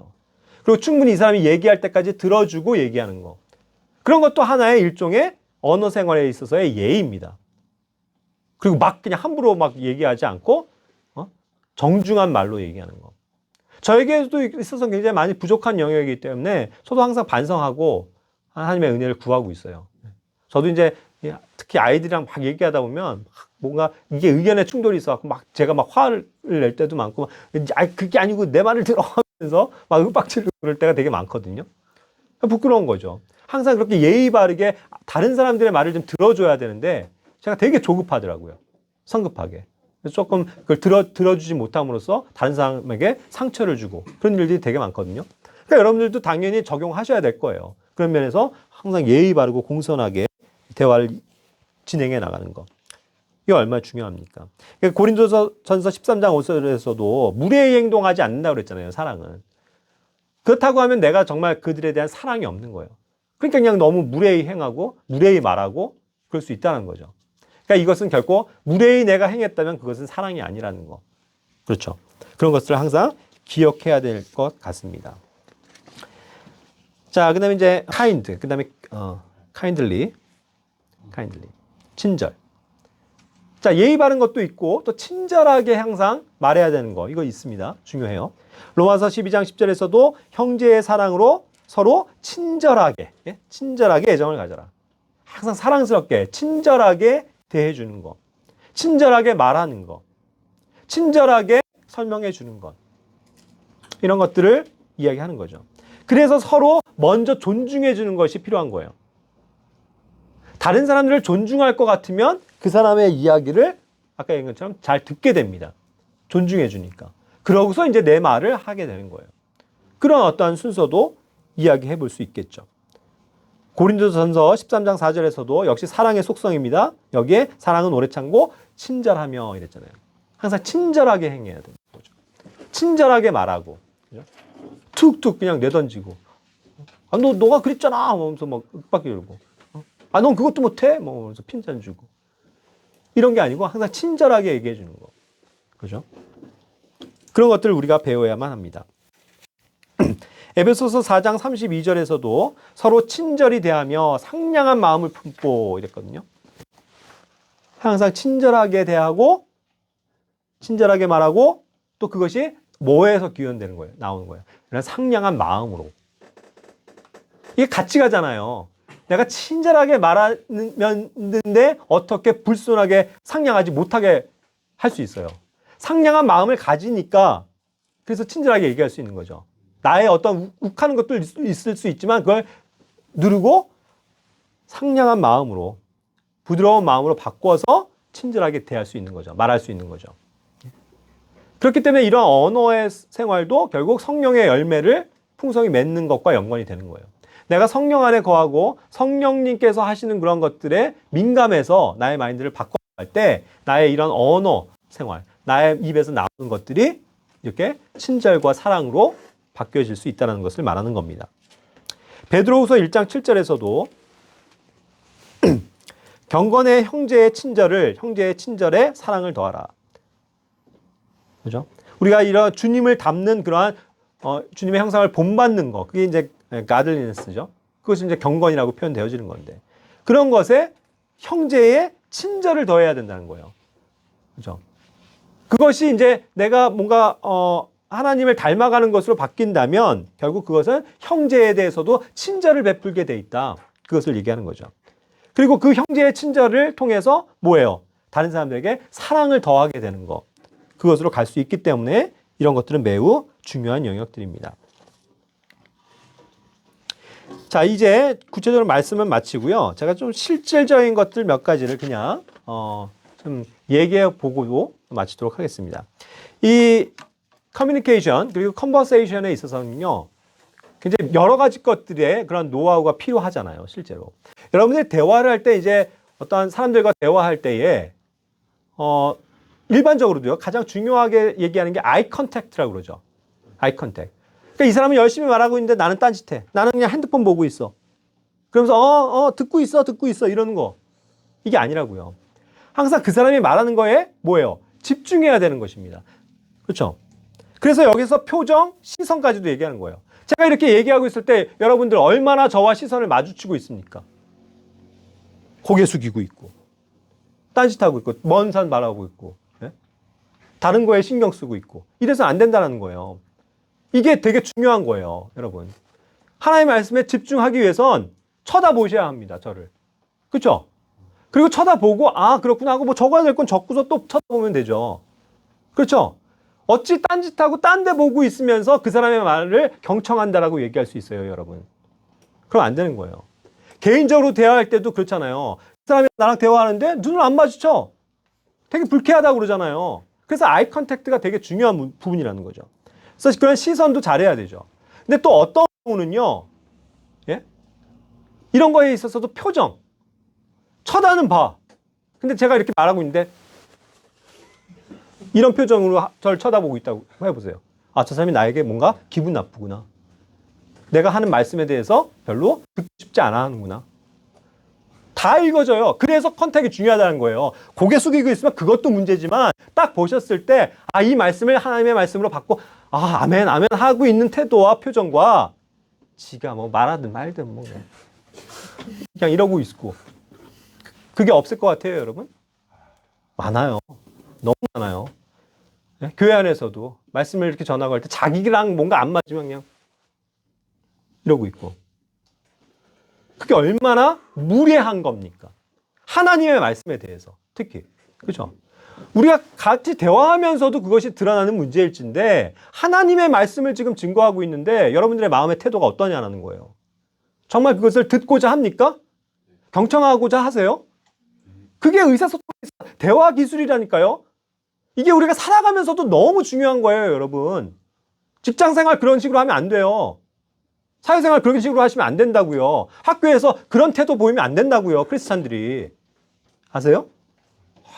그리고 충분히 이 사람이 얘기할 때까지 들어주고 얘기하는 거 그런 것도 하나의 일종의 언어 생활에 있어서의 예의입니다. 그리고 막 그냥 함부로 막 얘기하지 않고 정중한 말로 얘기하는 거. 저에게도 있어서 굉장히 많이 부족한 영역이기 때문에 저도 항상 반성하고 하나님의 은혜를 구하고 있어요. 저도 이제 특히 아이들이랑 막 얘기하다 보면 뭔가 이게 의견의 충돌이 있어갖고 막 제가 막 화를 낼 때도 많고 그게 아니고 내 말을 들어 하면서 막 윽박지르고 그럴 때가 되게 많거든요. 부끄러운 거죠. 항상 그렇게 예의 바르게 다른 사람들의 말을 좀 들어줘야 되는데 제가 되게 조급하더라고요. 성급하게. 그래서 조금 그걸 들어주지 못함으로써 다른 사람에게 상처를 주고 그런 일들이 되게 많거든요. 그러니까 여러분들도 당연히 적용하셔야 될 거예요. 그런 면에서 항상 예의 바르고 공손하게 대화를 진행해 나가는 거. 이게 얼마나 중요합니까? 그러니까 고린도전서 13장 5절에서도 무례히 행동하지 않는다고 그랬잖아요. 사랑은. 그렇다고 하면 내가 정말 그들에 대한 사랑이 없는 거예요. 그러니까 그냥 너무 무례히 행하고 무례히 말하고 그럴 수 있다는 거죠. 그러니까 이것은 결코 무례히 내가 행했다면 그것은 사랑이 아니라는 거. 그렇죠. 그런 것들을 항상 기억해야 될 것 같습니다. 자, 그 다음에 이제 kind, 그 다음에 kindly, 친절. 자, 예의 바른 것도 있고 또 친절하게 항상 말해야 되는 거 이거 있습니다. 중요해요. 로마서 12장 10절에서도 형제의 사랑으로 서로 친절하게 애정을 가져라. 항상 사랑스럽게 친절하게 대해주는 것, 친절하게 말하는 것, 친절하게 설명해 주는 것 이런 것들을 이야기하는 거죠. 그래서 서로 먼저 존중해 주는 것이 필요한 거예요. 다른 사람들을 존중할 것 같으면 그 사람의 이야기를 아까 얘기한 것처럼 잘 듣게 됩니다. 존중해 주니까. 그러고서 이제 내 말을 하게 되는 거예요. 그런 어떠한 순서도 이야기해 볼 수 있겠죠. 고린도전서 13장 4절에서도 역시 사랑의 속성입니다. 여기에 사랑은 오래 참고 친절하며 이랬잖아요. 항상 친절하게 행해야 되는 거죠. 친절하게 말하고 그죠? 툭툭 그냥 내던지고 너가 그랬잖아 하면서 막 윽박이 열고 넌 그것도 못해? 뭐 그래서 핀잔 주고 이런 게 아니고 항상 친절하게 얘기해 주는 거. 그죠? 그런 것들을 우리가 배워야만 합니다. 에베소서 4장 32절에서도 서로 친절히 대하며 상냥한 마음을 품고 이랬거든요. 항상 친절하게 대하고 친절하게 말하고 또 그것이 뭐에서 기원되는 거예요? 나오는 거예요. 그냥 상냥한 마음으로. 이게 같이 가잖아요. 내가 친절하게 말하는데 어떻게 불순하게 상냥하지 못하게 할 수 있어요. 상냥한 마음을 가지니까 그래서 친절하게 얘기할 수 있는 거죠. 나의 어떤 욱하는 것도 있을 수 있지만 그걸 누르고 상냥한 마음으로 부드러운 마음으로 바꿔서 친절하게 대할 수 있는 거죠. 말할 수 있는 거죠. 그렇기 때문에 이런 언어의 생활도 결국 성령의 열매를 풍성히 맺는 것과 연관이 되는 거예요. 내가 성령 안에 거하고 성령님께서 하시는 그런 것들에 민감해서 나의 마인드를 바꿔갈 때 나의 이런 언어 생활, 나의 입에서 나오는 것들이 이렇게 친절과 사랑으로 바뀌어질 수 있다는 것을 말하는 겁니다. 베드로후서 1장 7절에서도 경건의 형제의 친절에 사랑을 더하라. 그죠? 우리가 이런 주님을 닮는 그러한 주님의 형상을 본받는 것, 그게 이제 godliness죠. 그것이 이제 경건이라고 표현되어지는 건데 그런 것에 형제의 친절을 더해야 된다는 거예요. 그죠? 그것이 이제 내가 뭔가 하나님을 닮아가는 것으로 바뀐다면 결국 그것은 형제에 대해서도 친절을 베풀게 돼 있다. 그것을 얘기하는 거죠. 그리고 그 형제의 친절을 통해서 뭐예요? 다른 사람들에게 사랑을 더하게 되는 것. 그것으로 갈 수 있기 때문에 이런 것들은 매우 중요한 영역들입니다. 자, 이제 구체적으로 말씀은 마치고요. 제가 좀 실질적인 것들 몇 가지를 그냥 좀 얘기해 보고 마치도록 하겠습니다. 이 커뮤니케이션 그리고 컨버세이션에 있어서는요. 굉장히 여러 가지 것들의 그런 노하우가 필요하잖아요, 실제로. 여러분들이 대화를 할 때 이제 어떤 사람들과 대화할 때에 일반적으로도요. 가장 중요하게 얘기하는 게 아이 컨택트라고 그러죠. 아이 컨택. 그러니까 이 사람은 열심히 말하고 있는데 나는 딴짓해. 나는 그냥 핸드폰 보고 있어. 그러면서 듣고 있어 이러는 거. 이게 아니라고요. 항상 그 사람이 말하는 거에 뭐예요? 집중해야 되는 것입니다. 그렇죠? 그래서 여기서 표정, 시선까지도 얘기하는 거예요. 제가 이렇게 얘기하고 있을 때 여러분들 얼마나 저와 시선을 마주치고 있습니까? 고개 숙이고 있고 딴짓하고 있고 먼 산 바라보고 있고 다른 거에 신경 쓰고 있고 이래서 안 된다는 거예요. 이게 되게 중요한 거예요, 여러분. 하나님의 말씀에 집중하기 위해선 쳐다보셔야 합니다, 저를. 그렇죠? 그리고 쳐다보고 그렇구나 하고 뭐 적어야 될 건 적고서 또 쳐다보면 되죠. 그렇죠? 어찌 딴짓하고 딴 데 보고 있으면서 그 사람의 말을 경청한다라고 얘기할 수 있어요, 여러분. 그럼 안 되는 거예요. 개인적으로 대화할 때도 그렇잖아요. 그 사람이 나랑 대화하는데 눈을 안 마주쳐. 되게 불쾌하다고 그러잖아요. 그래서 아이 컨택트가 되게 중요한 부분이라는 거죠. 그래서 그런 시선도 잘해야 되죠. 근데 또 어떤 경우는요, 이런 거에 있어서도 표정. 쳐다는 봐. 근데 제가 이렇게 말하고 있는데 이런 표정으로 저를 쳐다보고 있다고 해보세요. 저 사람이 나에게 뭔가 기분 나쁘구나. 내가 하는 말씀에 대해서 별로 듣고 싶지 않아 하는구나. 다 읽어져요. 그래서 컨택이 중요하다는 거예요. 고개 숙이고 있으면 그것도 문제지만 딱 보셨을 때 이 말씀을 하나님의 말씀으로 받고 아멘 아멘 하고 있는 태도와 표정과 지가 뭐 말하든 말든 뭐 그냥 이러고 있고 그게 없을 것 같아요, 여러분? 많아요. 너무 많아요. 교회 안에서도 말씀을 이렇게 전하고 할 때 자기랑 뭔가 안 맞으면 그냥 이러고 있고. 그게 얼마나 무례한 겁니까? 하나님의 말씀에 대해서 특히. 그렇죠? 우리가 같이 대화하면서도 그것이 드러나는 문제일진데 하나님의 말씀을 지금 증거하고 있는데 여러분들의 마음의 태도가 어떠냐는 거예요. 정말 그것을 듣고자 합니까? 경청하고자 하세요? 그게 의사소통의 대화 기술이라니까요. 이게 우리가 살아가면서도 너무 중요한 거예요, 여러분. 직장생활 그런 식으로 하면 안 돼요. 사회생활 그런 식으로 하시면 안 된다고요. 학교에서 그런 태도 보이면 안 된다고요, 크리스찬들이. 아세요?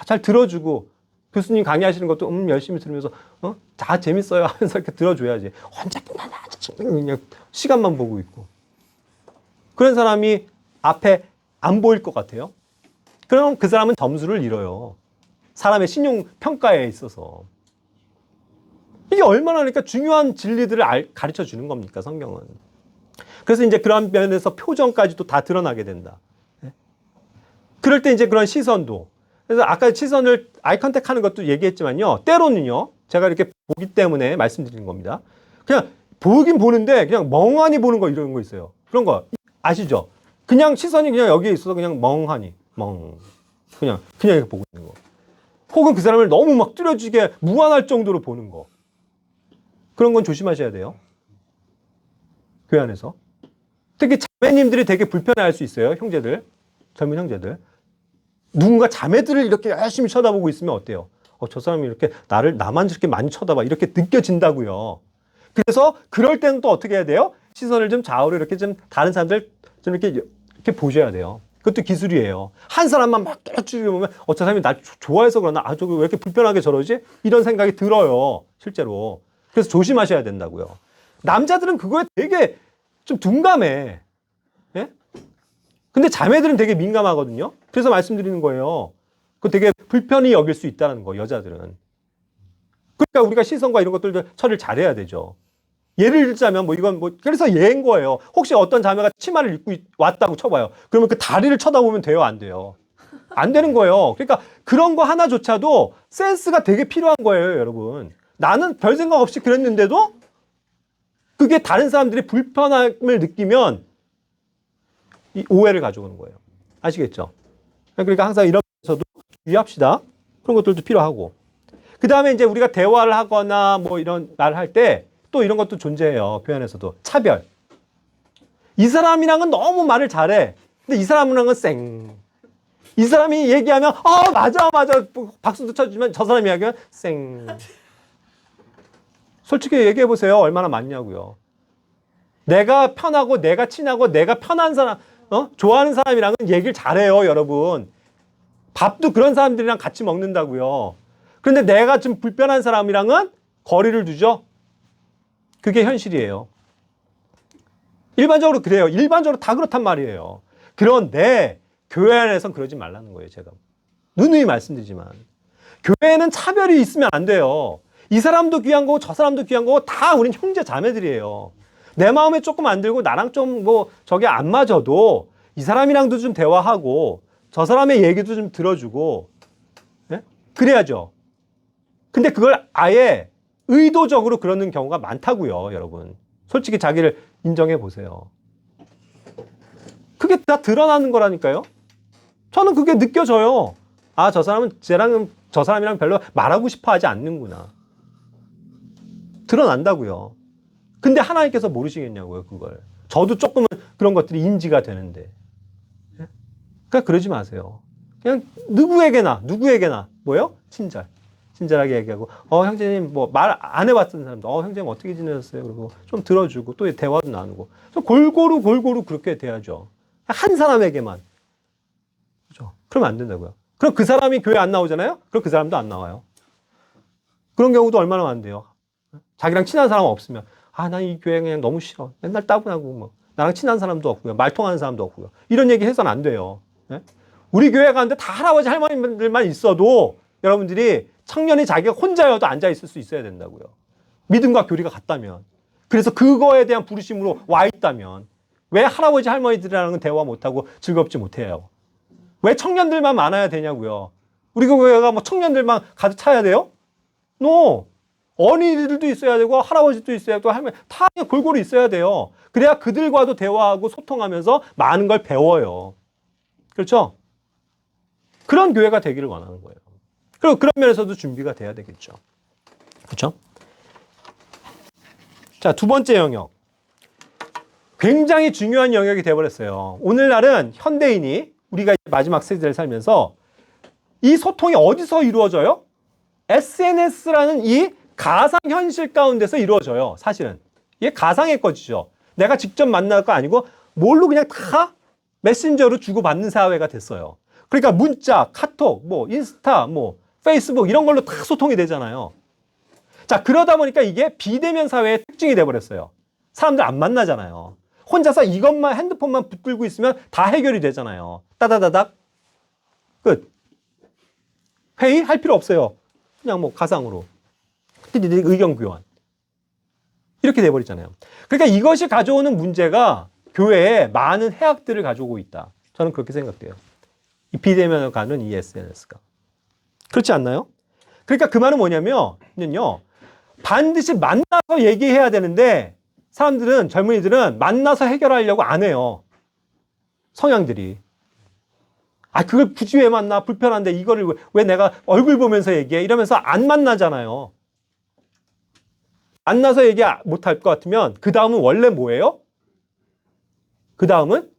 잘 들어주고 교수님 강의하시는 것도 열심히 들으면서 다 재밌어요 하면서 이렇게 들어줘야지. 혼자 그냥 시간만 보고 있고. 그런 사람이 앞에 안 보일 것 같아요. 그럼 그 사람은 점수를 잃어요. 사람의 신용 평가에 있어서. 이게 얼마나 그러니까 중요한 진리들을 가르쳐 주는 겁니까, 성경은. 그래서 이제 그런 면에서 표정까지도 다 드러나게 된다. 그럴 때 이제 그런 시선도. 그래서 아까 시선을 아이 컨택 하는 것도 얘기했지만요. 때로는요. 제가 이렇게 보기 때문에 말씀드리는 겁니다. 그냥 보긴 보는데 그냥 멍하니 보는 거 이런 거 있어요. 그런 거 아시죠? 그냥 시선이 그냥 여기에 있어서 그냥 멍하니. 그냥 이렇게 보고 있는 거. 혹은 그 사람을 너무 막 뚜렷지게 무안할 정도로 보는 거. 그런 건 조심하셔야 돼요. 교회 안에서. 특히 자매님들이 되게 불편해할 수 있어요. 형제들. 젊은 형제들. 누군가 자매들을 이렇게 열심히 쳐다보고 있으면 어때요? 저 사람이 이렇게 나만 저렇게 많이 쳐다봐. 이렇게 느껴진다고요. 그래서 그럴 때는 또 어떻게 해야 돼요? 시선을 좀 좌우로 이렇게 좀 다른 사람들 좀 이렇게 보셔야 돼요. 그것도 기술이에요. 한 사람만 막 뚜렷이 보면 저 사람이 나 좋아해서 그러나 저기 왜 이렇게 불편하게 저러지? 이런 생각이 들어요. 실제로. 그래서 조심하셔야 된다고요. 남자들은 그거에 되게 좀 둔감해. 예? 근데 자매들은 되게 민감하거든요. 그래서 말씀드리는 거예요. 그거 되게 불편히 여길 수 있다는 거, 여자들은. 그러니까 우리가 시선과 이런 것들도 처리를 잘해야 되죠. 예를 들자면 그래서 예인 거예요. 혹시 어떤 자매가 치마를 입고 왔다고 쳐봐요. 그러면 그 다리를 쳐다보면 돼요, 안 돼요? 안 되는 거예요. 그러니까 그런 거 하나조차도 센스가 되게 필요한 거예요, 여러분. 나는 별 생각 없이 그랬는데도 그게 다른 사람들이 불편함을 느끼면 이 오해를 가져오는 거예요. 아시겠죠? 그러니까 항상 이런 데서도 유의합시다. 그런 것들도 필요하고. 그 다음에 이제 우리가 대화를 하거나 뭐 이런 말을 할 때 또 이런 것도 존재해요. 교환에서도. 차별. 이 사람이랑은 너무 말을 잘해. 근데 이 사람이랑은 쌩. 이 사람이 얘기하면 맞아 박수도 쳐주면 저 사람이 이야기하면 쌩. 솔직히 얘기해 보세요. 얼마나 많냐고요. 내가 편하고 내가 친하고 내가 편한 사람 좋아하는 사람이랑은 얘기를 잘해요, 여러분. 밥도 그런 사람들이랑 같이 먹는다고요. 그런데 내가 좀 불편한 사람이랑은 거리를 두죠. 그게 현실이에요. 일반적으로 그래요. 일반적으로 다 그렇단 말이에요. 그런데 교회 안에서는 그러지 말라는 거예요, 제가. 누누이 말씀드리지만. 교회에는 차별이 있으면 안 돼요. 이 사람도 귀한 거고 저 사람도 귀한 거고 다 우린 형제 자매들이에요. 내 마음에 조금 안 들고 나랑 좀 뭐 저게 안 맞아도 이 사람이랑도 좀 대화하고 저 사람의 얘기도 좀 들어주고 네? 그래야죠. 근데 그걸 아예 의도적으로 그러는 경우가 많다고요, 여러분. 솔직히 자기를 인정해 보세요. 그게 다 드러나는 거라니까요. 저는 그게 느껴져요. 아, 저 사람이랑 별로 말하고 싶어 하지 않는구나. 드러난다고요. 근데 하나님께서 모르시겠냐고요, 그걸. 저도 조금은 그런 것들이 인지가 되는데. 그러니까 그러지 마세요. 그냥 누구에게나 뭐요? 친절하게 얘기하고 형제님 뭐 말 안 해봤던 사람도 형제님 어떻게 지내셨어요? 그리고 좀 들어주고 또 대화도 나누고 골고루 그렇게 돼야죠. 한 사람에게만. 그렇죠? 그러면 안 된다고요. 그럼 그 사람이 교회 안 나오잖아요? 그럼 그 사람도 안 나와요. 그런 경우도 얼마나 많은데요. 자기랑 친한 사람 없으면 난 이 교회 그냥 너무 싫어. 맨날 따분하고 뭐 나랑 친한 사람도 없고요. 말 통하는 사람도 없고요. 이런 얘기 해서는 안 돼요. 네? 우리 교회 가는데 다 할아버지 할머니들만 있어도 여러분들이 청년이 자기가 혼자여도 앉아 있을 수 있어야 된다고요. 믿음과 교리가 같다면. 그래서 그거에 대한 부르심으로 와 있다면 왜 할아버지 할머니들이랑은 대화 못하고 즐겁지 못해요? 왜 청년들만 많아야 되냐고요. 우리 교회가 뭐 청년들만 가득 차야 돼요? No. 어린이들도 있어야 되고 할아버지도 있어야 되고 할머니 다 골고루 있어야 돼요. 그래야 그들과도 대화하고 소통하면서 많은 걸 배워요. 그렇죠? 그런 교회가 되기를 원하는 거예요. 그리고 그런 면에서도 준비가 돼야 되겠죠. 그렇죠? 자, 두 번째 영역. 굉장히 중요한 영역이 되어버렸어요. 오늘날은 현대인이 우리가 마지막 세대를 살면서 이 소통이 어디서 이루어져요? SNS라는 이 가상현실 가운데서 이루어져요. 사실은. 이게 가상의 것이죠. 내가 직접 만날 거 아니고 뭘로 그냥 다 메신저로 주고받는 사회가 됐어요. 그러니까 문자, 카톡, 뭐 인스타, 뭐 페이스북 이런 걸로 다 소통이 되잖아요. 자, 그러다 보니까 이게 비대면 사회의 특징이 돼버렸어요. 사람들 안 만나잖아요. 혼자서 이것만 핸드폰만 붙들고 있으면 다 해결이 되잖아요. 따다다닥 끝. 회의 할 필요 없어요. 그냥 뭐 가상으로 의견 교환 이렇게 돼버리잖아요. 그러니까 이것이 가져오는 문제가 교회에 많은 해악들을 가져오고 있다. 저는 그렇게 생각돼요. 이 비대면으로 가는 이 SNS가. 그렇지 않나요? 그러니까 그 말은 뭐냐면요. 반드시 만나서 얘기해야 되는데 사람들은 젊은이들은 만나서 해결하려고 안 해요. 성향들이. 그걸 굳이 왜 만나? 불편한데 이거를 왜 내가 얼굴 보면서 얘기해? 이러면서 안 만나잖아요. 만나서 얘기 못할 것 같으면 그 다음은 원래 뭐예요? 그 다음은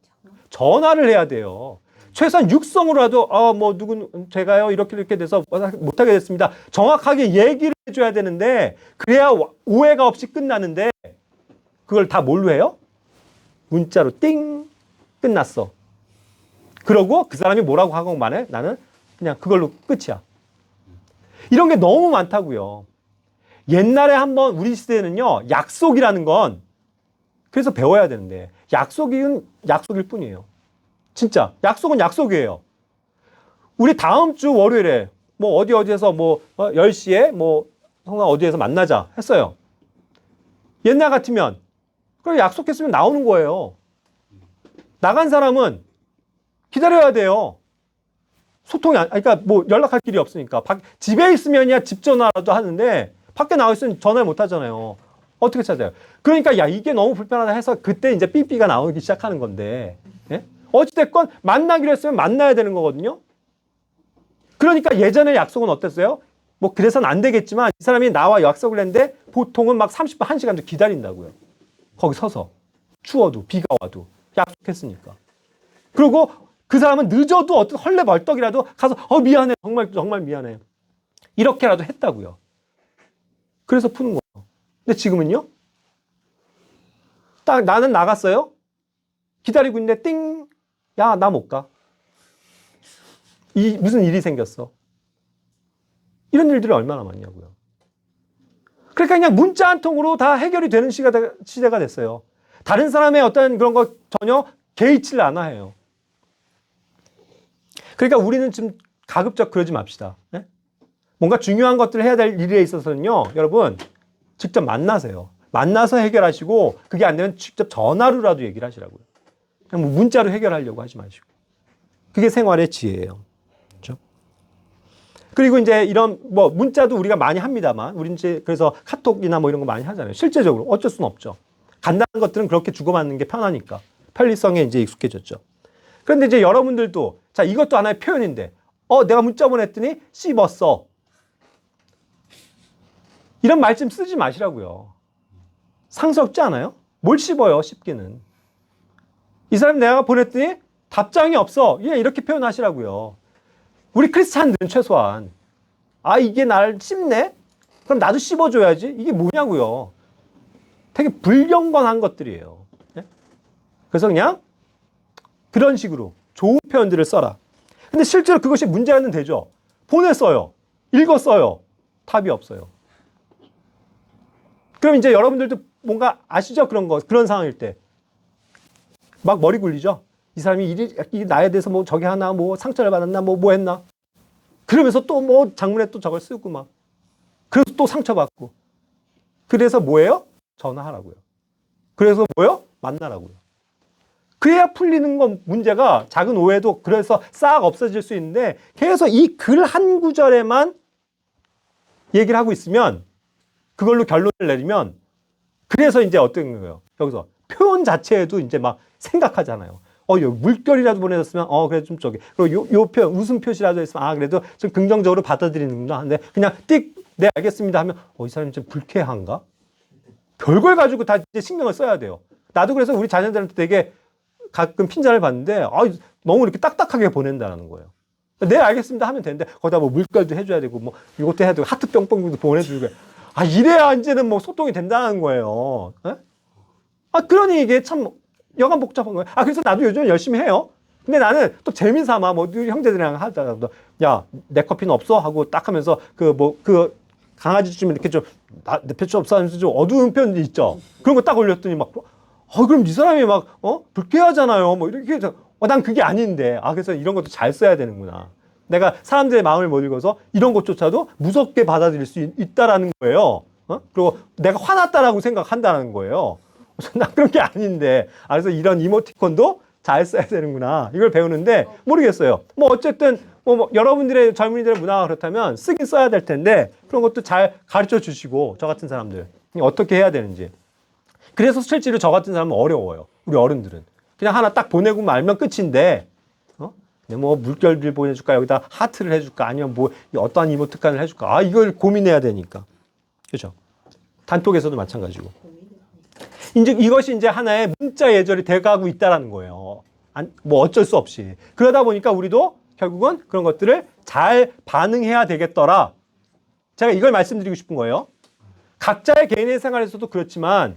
전화를 해야 돼요. 최소한 육성으로라도 뭐 누군 제가요 이렇게 돼서 못하게 됐습니다. 정확하게 얘기를 해줘야 되는데 그래야 오해가 없이 끝나는데 그걸 다 뭘로 해요? 문자로 띵 끝났어. 그러고 그 사람이 뭐라고 하고 만해 나는 그냥 그걸로 끝이야. 이런 게 너무 많다고요. 옛날에 한번 우리 시대에는요 약속이라는 건 그래서 배워야 되는데 약속일 뿐이에요. 진짜 약속은 약속이에요. 우리 다음 주 월요일에 뭐 어디에서 뭐 10시에 뭐 어디에서 만나자 했어요. 옛날 같으면 그럼 약속했으면 나오는 거예요. 나간 사람은 기다려야 돼요. 소통이 그러니까 뭐 연락할 길이 없으니까 집에 있으면야 집 전화라도 하는데 밖에 나와 있으면 전화를 못 하잖아요. 어떻게 찾아요? 그러니까 야 이게 너무 불편하다 해서 그때 이제 삐삐가 나오기 시작하는 건데 예? 어찌됐건 만나기로 했으면 만나야 되는 거거든요. 그러니까 예전에 약속은 어땠어요? 뭐 그래서는 안 되겠지만 이 사람이 나와 약속을 했는데 보통은 막 30분, 1시간 정도 기다린다고요. 거기 서서 추워도 비가 와도 약속했으니까. 그리고 그 사람은 늦어도 어떤 헐레벌떡이라도 가서 미안해 정말 정말 미안해 이렇게라도 했다고요. 그래서 푸는 거예요. 근데 지금은요? 딱 나는 나갔어요. 기다리고 있는데 띵! 야, 나 못 가. 무슨 일이 생겼어. 이런 일들이 얼마나 많냐고요. 그러니까 그냥 문자 한 통으로 다 해결이 되는 시대가 됐어요. 다른 사람의 어떤 그런 거 전혀 개의치를 않아 해요. 그러니까 우리는 좀 가급적 그러지 맙시다. 네? 뭔가 중요한 것들을 해야 될 일에 있어서는요, 여러분, 직접 만나세요. 만나서 해결하시고, 그게 안 되면 직접 전화로라도 얘기를 하시라고요. 그냥 뭐 문자로 해결하려고 하지 마시고. 그게 생활의 지혜예요. 그렇죠? 그리고 이제 이런 뭐 문자도 우리가 많이 합니다만, 우리 이제 그래서 카톡이나 뭐 이런 거 많이 하잖아요. 실제적으로 어쩔 수는 없죠. 간단한 것들은 그렇게 주고받는 게 편하니까. 편리성에 이제 익숙해졌죠. 그런데 이제 여러분들도, 자, 이것도 하나의 표현인데, 내가 문자 보냈더니 씹었어. 이런 말씀 쓰지 마시라고요. 상스럽지 않아요? 뭘 씹어요, 씹기는. 이 사람이 내가 보냈더니 답장이 없어. 그냥 이렇게 표현하시라고요. 우리 크리스찬들은 최소한, 이게 날 씹네? 그럼 나도 씹어줘야지. 이게 뭐냐고요. 되게 불경건한 것들이에요. 네? 그래서 그냥 그런 식으로 좋은 표현들을 써라. 근데 실제로 그것이 문제는 되죠. 보냈어요. 읽었어요. 답이 없어요. 그럼 이제 여러분들도 뭔가 아시죠? 그런 상황일 때. 막 머리 굴리죠? 이 사람이 이 나에 대해서 뭐 저기 하나, 뭐 상처를 받았나, 뭐 했나? 그러면서 또 뭐 장문에 또 저걸 쓰고 막. 그래서 또 상처받고. 그래서 뭐예요? 전화하라고요. 그래서 뭐예요? 만나라고요. 그래야 풀리는 건 문제가 작은 오해도 그래서 싹 없어질 수 있는데 계속 이 글 한 구절에만 얘기를 하고 있으면 그걸로 결론을 내리면 그래서 이제 어떤 거예요? 여기서 표현 자체에도 이제 막 생각하잖아요. 물결이라도 보내줬으면 그래도 좀 저기 그리고 요 표현 웃음 표시라도 했으면 그래도 좀 긍정적으로 받아들이는구나. 근데 그냥 띡 네 알겠습니다 하면 이 사람이 좀 불쾌한가? 별걸 가지고 다 이제 신경을 써야 돼요. 나도 그래서 우리 자녀들한테 되게 가끔 핀잔을 받는데 너무 이렇게 딱딱하게 보낸다는 거예요. 네 알겠습니다 하면 되는데 거기다 뭐 물결도 해줘야 되고 뭐 이것도 해야 되고 하트 뿅뿅도 보내주고 이래야 이제는 뭐 소통이 된다는 거예요. 에? 그러니 이게 참 여간 복잡한 거예요. 그래서 나도 요즘 열심히 해요. 근데 나는 또 재미삼아 뭐 형제들이랑 하다가도 야 내 커피는 없어 하고 딱 하면서 그 강아지 좀 이렇게 좀 내 표시 없어 하면서 좀 어두운 편이 있죠. 그런 거 딱 올렸더니 막 그럼 이 사람이 막 불쾌하잖아요. 뭐 이렇게 해서 난 그게 아닌데 그래서 이런 것도 잘 써야 되는구나. 내가 사람들의 마음을 못 읽어서 이런 것조차도 무섭게 받아들일 수 있다라는 거예요. 그리고 내가 화났다라고 생각한다는 거예요. 난 그런 게 아닌데. 그래서 이런 이모티콘도 잘 써야 되는구나. 이걸 배우는데 모르겠어요. 뭐 어쨌든 뭐 여러분들의 젊은이들의 문화가 그렇다면 쓰긴 써야 될 텐데 그런 것도 잘 가르쳐 주시고 저 같은 사람들 어떻게 해야 되는지. 그래서 실제로 저 같은 사람은 어려워요. 우리 어른들은. 그냥 하나 딱 보내고 말면 끝인데 뭐 물결을 보내줄까 여기다 하트를 해줄까 아니면 뭐 어떠한 이모티콘을 해줄까 이걸 고민해야 되니까. 그렇죠? 단톡에서도 마찬가지고. 이제 이것이 이제 하나의 문자 예절이 돼가고 있다라는 거예요. 뭐 어쩔 수 없이. 그러다 보니까 우리도 결국은 그런 것들을 잘 반응해야 되겠더라. 제가 이걸 말씀드리고 싶은 거예요. 각자의 개인의 생활에서도 그렇지만,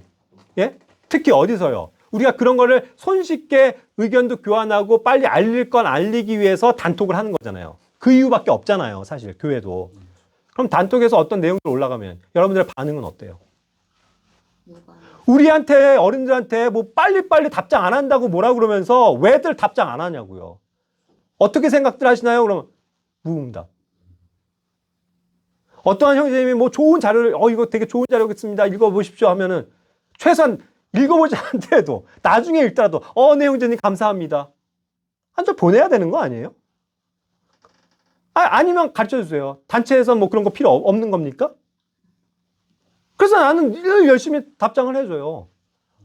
특히 어디서요? 우리가 그런 거를 손쉽게 의견도 교환하고 빨리 알릴 건 알리기 위해서 단톡을 하는 거잖아요. 그 이유밖에 없잖아요. 사실 교회도. 그럼 단톡에서 어떤 내용이 올라가면 여러분들의 반응은 어때요? 우리한테 어른들한테 뭐 빨리빨리 답장 안 한다고 뭐라 그러면서 왜들 답장 안 하냐고요. 어떻게 생각들 하시나요? 그러면 무응답. 어떠한 형제님이 뭐 좋은 자료를 이거 되게 좋은 자료겠습니다. 읽어보십시오 하면은 최소한 읽어보지 않더라도 나중에 읽더라도 네 형제님 감사합니다. 한 줄 보내야 되는 거 아니에요? 아니면 가르쳐 주세요. 단체에서 뭐 그런 거 필요 없는 겁니까? 그래서 나는 열심히 답장을 해줘요.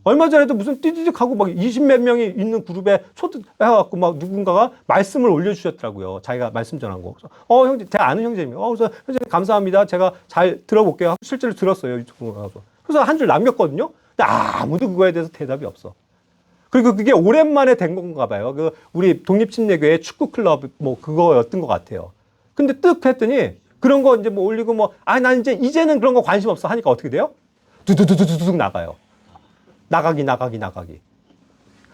얼마 전에도 무슨 띠디딕하고 막 20몇 명이 있는 그룹에 초대해갖고 막 누군가가 말씀을 올려주셨더라고요. 자기가 말씀 전한 거. 그래서 형제, 제가 아는 형제입니다. 그래서 형제님 감사합니다. 제가 잘 들어볼게요. 실제로 들었어요. 유튜브 가서. 그래서 한 줄 남겼거든요. 근데 아무도 그거에 대해서 대답이 없어. 그리고 그게 오랜만에 된 건가 봐요. 우리 독립침례교회 축구 클럽 뭐 그거였던 것 같아요. 근데 뜩 했더니 그런 거 이제 뭐 올리고 난 이제는 그런 거 관심 없어 하니까 어떻게 돼요? 두두두두두둑 나가요. 나가기.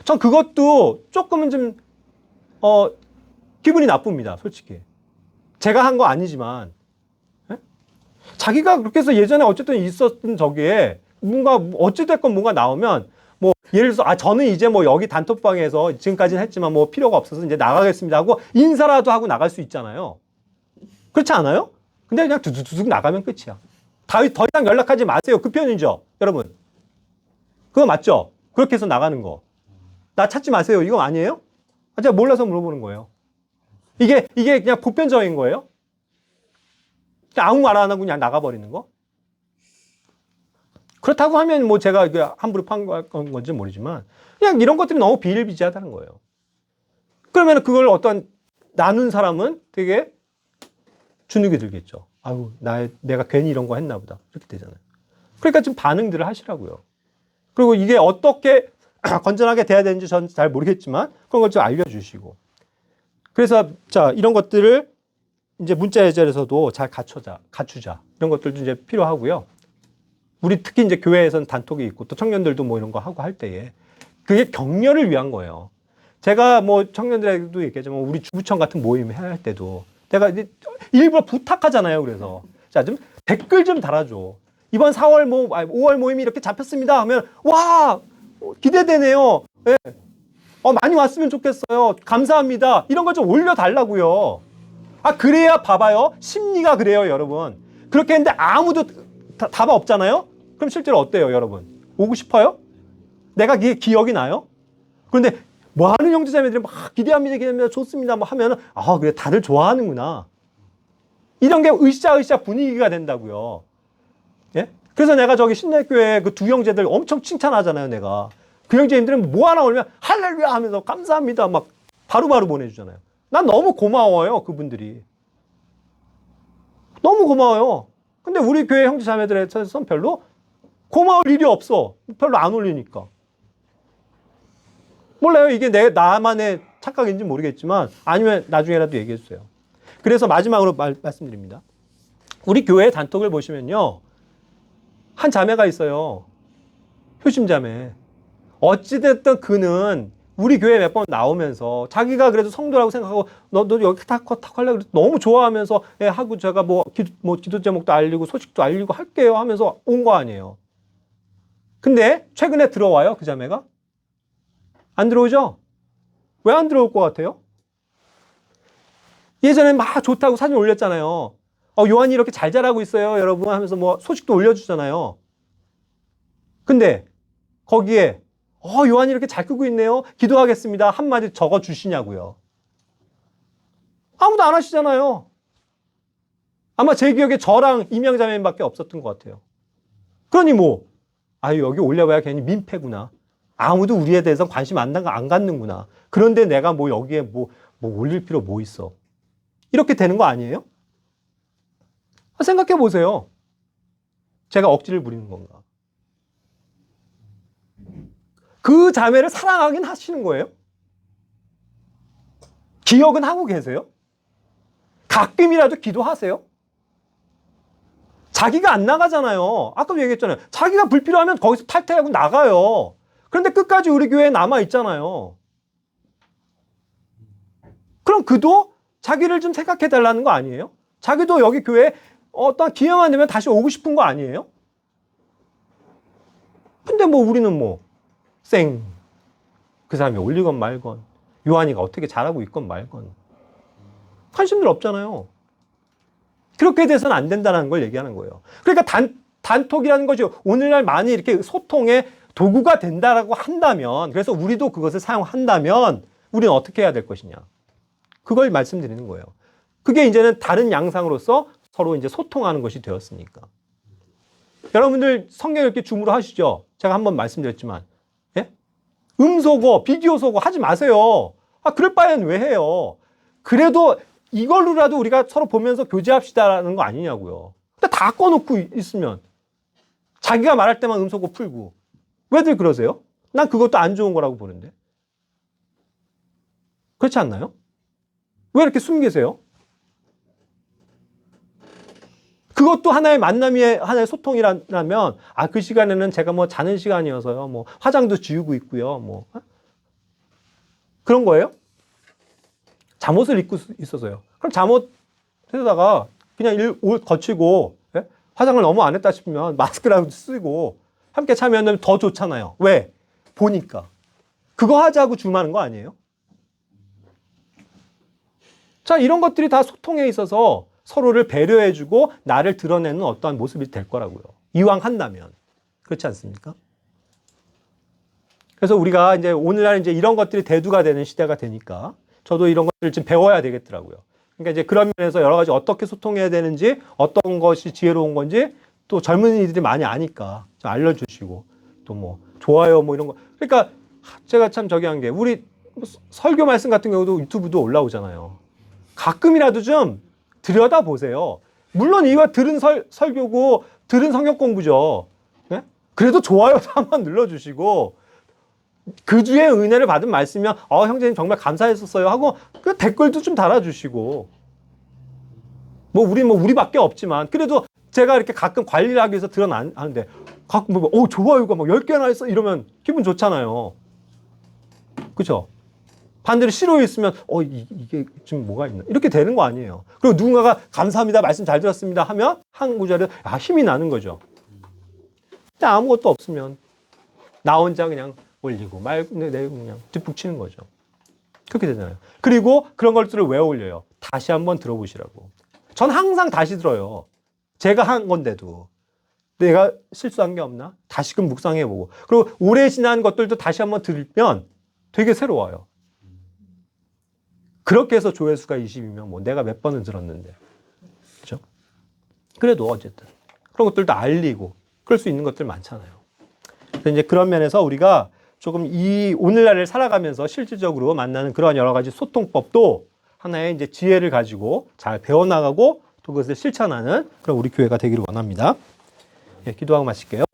전 그것도 조금은 좀, 기분이 나쁩니다. 솔직히. 제가 한 거 아니지만. 예? 자기가 그렇게 해서 예전에 어쨌든 있었던 저기에 뭔가, 어찌됐건 뭔가 나오면 뭐, 예를 들어서, 저는 이제 뭐 여기 단톡방에서 지금까지는 했지만 뭐 필요가 없어서 이제 나가겠습니다 하고 인사라도 하고 나갈 수 있잖아요. 그렇지 않아요? 근데 그냥 두두두둑 나가면 끝이야. 더 이상 연락하지 마세요. 그 편이죠. 여러분. 그거 맞죠? 그렇게 해서 나가는 거. 나 찾지 마세요. 이거 아니에요? 제가 몰라서 물어보는 거예요. 이게 그냥 보편적인 거예요? 그냥 아무 말 안 하고 그냥 나가버리는 거? 그렇다고 하면 뭐 제가 이게 함부로 판단한 건지 모르지만 그냥 이런 것들이 너무 비일비재하다는 거예요. 그러면 그걸 어떤 나눈 사람은 되게 주눅이 들겠죠. 아유, 내가 괜히 이런 거 했나 보다. 이렇게 되잖아요. 그러니까 좀 반응들을 하시라고요. 그리고 이게 어떻게 건전하게 돼야 되는지 전 잘 모르겠지만 그런 걸 좀 알려주시고. 그래서 자, 이런 것들을 이제 문자 예절에서도 잘 갖추자. 이런 것들도 이제 필요하고요. 우리 특히 이제 교회에서는 단톡이 있고 또 청년들도 뭐 이런 거 하고 할 때에 그게 격려를 위한 거예요. 제가 뭐 청년들에게도 얘기하지만 우리 주부청 같은 모임 할 때도 내가 이제 일부러 부탁하잖아요. 그래서 자, 좀 댓글 좀 달아줘. 이번 5월 모임이 이렇게 잡혔습니다 하면 와 기대되네요. 네. 많이 왔으면 좋겠어요. 감사합니다. 이런 걸 좀 올려달라고요. 그래야 봐봐요. 심리가 그래요, 여러분. 그렇게 했는데 아무도 답 없잖아요. 그럼 실제로 어때요, 여러분? 오고 싶어요? 내가 기억이 나요? 그런데 많은 형제자매들이 막 기대합니다, 좋습니다 뭐 하면은 그래 다들 좋아하는구나. 이런 게 으쌰으쌰 분위기가 된다고요. 예? 그래서 내가 저기 신내교회 그 두 형제들 엄청 칭찬하잖아요, 내가. 그 형제님들은 뭐 하나 올면 할렐루야 하면서 감사합니다 막 바로바로 보내주잖아요. 난 너무 고마워요, 그분들이. 너무 고마워요. 근데 우리 교회 형제자매들에서는 별로 고마울 일이 없어. 별로 안 올리니까. 몰라요. 이게 나만의 착각인지 모르겠지만 아니면 나중에라도 얘기해 주세요. 그래서 마지막으로 말씀드립니다. 우리 교회 단톡을 보시면요. 한 자매가 있어요. 효심자매. 어찌됐든 그는 우리 교회 몇 번 나오면서 자기가 그래도 성도라고 생각하고 너도 여기 탁 하려고 너무 좋아하면서 하고 제가 기도 제목도 알리고 소식도 알리고 할게요 하면서 온 거 아니에요. 근데 최근에 들어와요, 그 자매가? 안 들어오죠? 왜 안 들어올 것 같아요? 예전에 막 좋다고 사진 올렸잖아요. 요한이 이렇게 잘 자라고 있어요, 여러분 하면서 뭐 소식도 올려주잖아요. 근데 거기에 요한이 이렇게 잘 크고 있네요. 기도하겠습니다. 한마디 적어주시냐고요. 아무도 안 하시잖아요. 아마 제 기억에 저랑 이명자매님밖에 없었던 것 같아요. 그러니 여기 올려봐야 괜히 민폐구나. 아무도 우리에 대해서 관심 안 갖는구나. 그런데 내가 여기에 올릴 필요 뭐 있어. 이렇게 되는 거 아니에요? 생각해 보세요. 제가 억지를 부리는 건가? 그 자매를 사랑하긴 하시는 거예요? 기억은 하고 계세요? 가끔이라도 기도하세요? 자기가 안 나가잖아요. 아까도 얘기했잖아요. 자기가 불필요하면 거기서 탈퇴하고 나가요. 그런데 끝까지 우리 교회에 남아있잖아요. 그럼 그도 자기를 좀 생각해달라는 거 아니에요? 자기도 여기 교회에 어떤 기회만 되면 다시 오고 싶은 거 아니에요? 근데 우리는 그 사람이 올리건 말건 요한이가 어떻게 잘하고 있건 말건 관심들 없잖아요. 그렇게 돼서는 안 된다는 걸 얘기하는 거예요. 그러니까 단톡이라는 것이 오늘날 많이 이렇게 소통의 도구가 된다라고 한다면, 그래서 우리도 그것을 사용한다면 우리는 어떻게 해야 될 것이냐, 그걸 말씀드리는 거예요. 그게 이제는 다른 양상으로서 서로 이제 소통하는 것이 되었으니까. 여러분들 성경 읽기 줌으로 하시죠. 제가 한번 말씀드렸지만, 예? 음소거, 비디오소거 하지 마세요. 그럴 바엔 왜 해요? 그래도 이걸로라도 우리가 서로 보면서 교제합시다라는 거 아니냐고요. 근데 다 꺼놓고 있으면 자기가 말할 때만 음소거 풀고 왜들 그러세요? 난 그것도 안 좋은 거라고 보는데. 그렇지 않나요? 왜 이렇게 숨기세요? 그것도 하나의 만남이 하나의 소통이라면 그 시간에는 제가 뭐 자는 시간이어서요. 뭐 화장도 지우고 있고요. 뭐 그런 거예요? 잠옷을 입고 있어서요. 그럼 잠옷에다가 그냥 옷 거치고 예? 화장을 너무 안 했다 싶으면 마스크라도 쓰고 함께 참여하면 더 좋잖아요. 왜? 보니까. 그거 하자고 줌하는 거 아니에요? 자, 이런 것들이 다 소통에 있어서 서로를 배려해주고 나를 드러내는 어떠한 모습이 될 거라고요. 이왕 한다면. 그렇지 않습니까? 그래서 우리가 이제 오늘날 이제 이런 것들이 대두가 되는 시대가 되니까 저도 이런 것들을 좀 배워야 되겠더라고요. 그러니까 이제 그런 면에서 여러 가지 어떻게 소통해야 되는지 어떤 것이 지혜로운 건지 또 젊은이들이 많이 아니까 좀 알려주시고 또 뭐 좋아요 뭐 이런 거. 그러니까 제가 참 저기 한 게 우리 설교 말씀 같은 경우도 유튜브도 올라오잖아요. 가끔이라도 좀 들여다보세요. 물론 이거 들은 설교고 들은 성경 공부죠. 네? 그래도 좋아요도 한번 눌러주시고 그 주에 은혜를 받은 말씀이면 형제님 정말 감사했었어요 하고 그 댓글도 좀 달아주시고 뭐 우리밖에 없지만 그래도 제가 이렇게 가끔 관리를 하기 위해서 드러나는데 가끔 보면 좋아요가 막 10개나 했어 이러면 기분 좋잖아요. 그죠? 반대로 싫어했으면 이게 지금 뭐가 있나 이렇게 되는 거 아니에요. 그리고 누군가가 감사합니다 말씀 잘 들었습니다 하면 한 구절에 힘이 나는 거죠. 근데 아무것도 없으면 나 혼자 그냥 올리고 말고 내고 그냥 뒷북 치는 거죠. 그렇게 되잖아요. 그리고 그런 것들을 왜 올려요? 다시 한번 들어보시라고. 전 항상 다시 들어요. 제가 한 건데도 내가 실수한 게 없나? 다시금 묵상해보고 그리고 오래 지난 것들도 다시 한번 들으면 되게 새로워요. 그렇게 해서 조회수가 20이면 뭐 내가 몇 번은 들었는데. 그죠? 그래도 어쨌든. 그런 것들도 알리고, 그럴 수 있는 것들 많잖아요. 그래서 이제 그런 면에서 우리가 조금 이 오늘날을 살아가면서 실질적으로 만나는 그런 여러 가지 소통법도 하나의 이제 지혜를 가지고 잘 배워나가고 또 그것을 실천하는 그런 우리 교회가 되기를 원합니다. 예, 기도하고 마칠게요.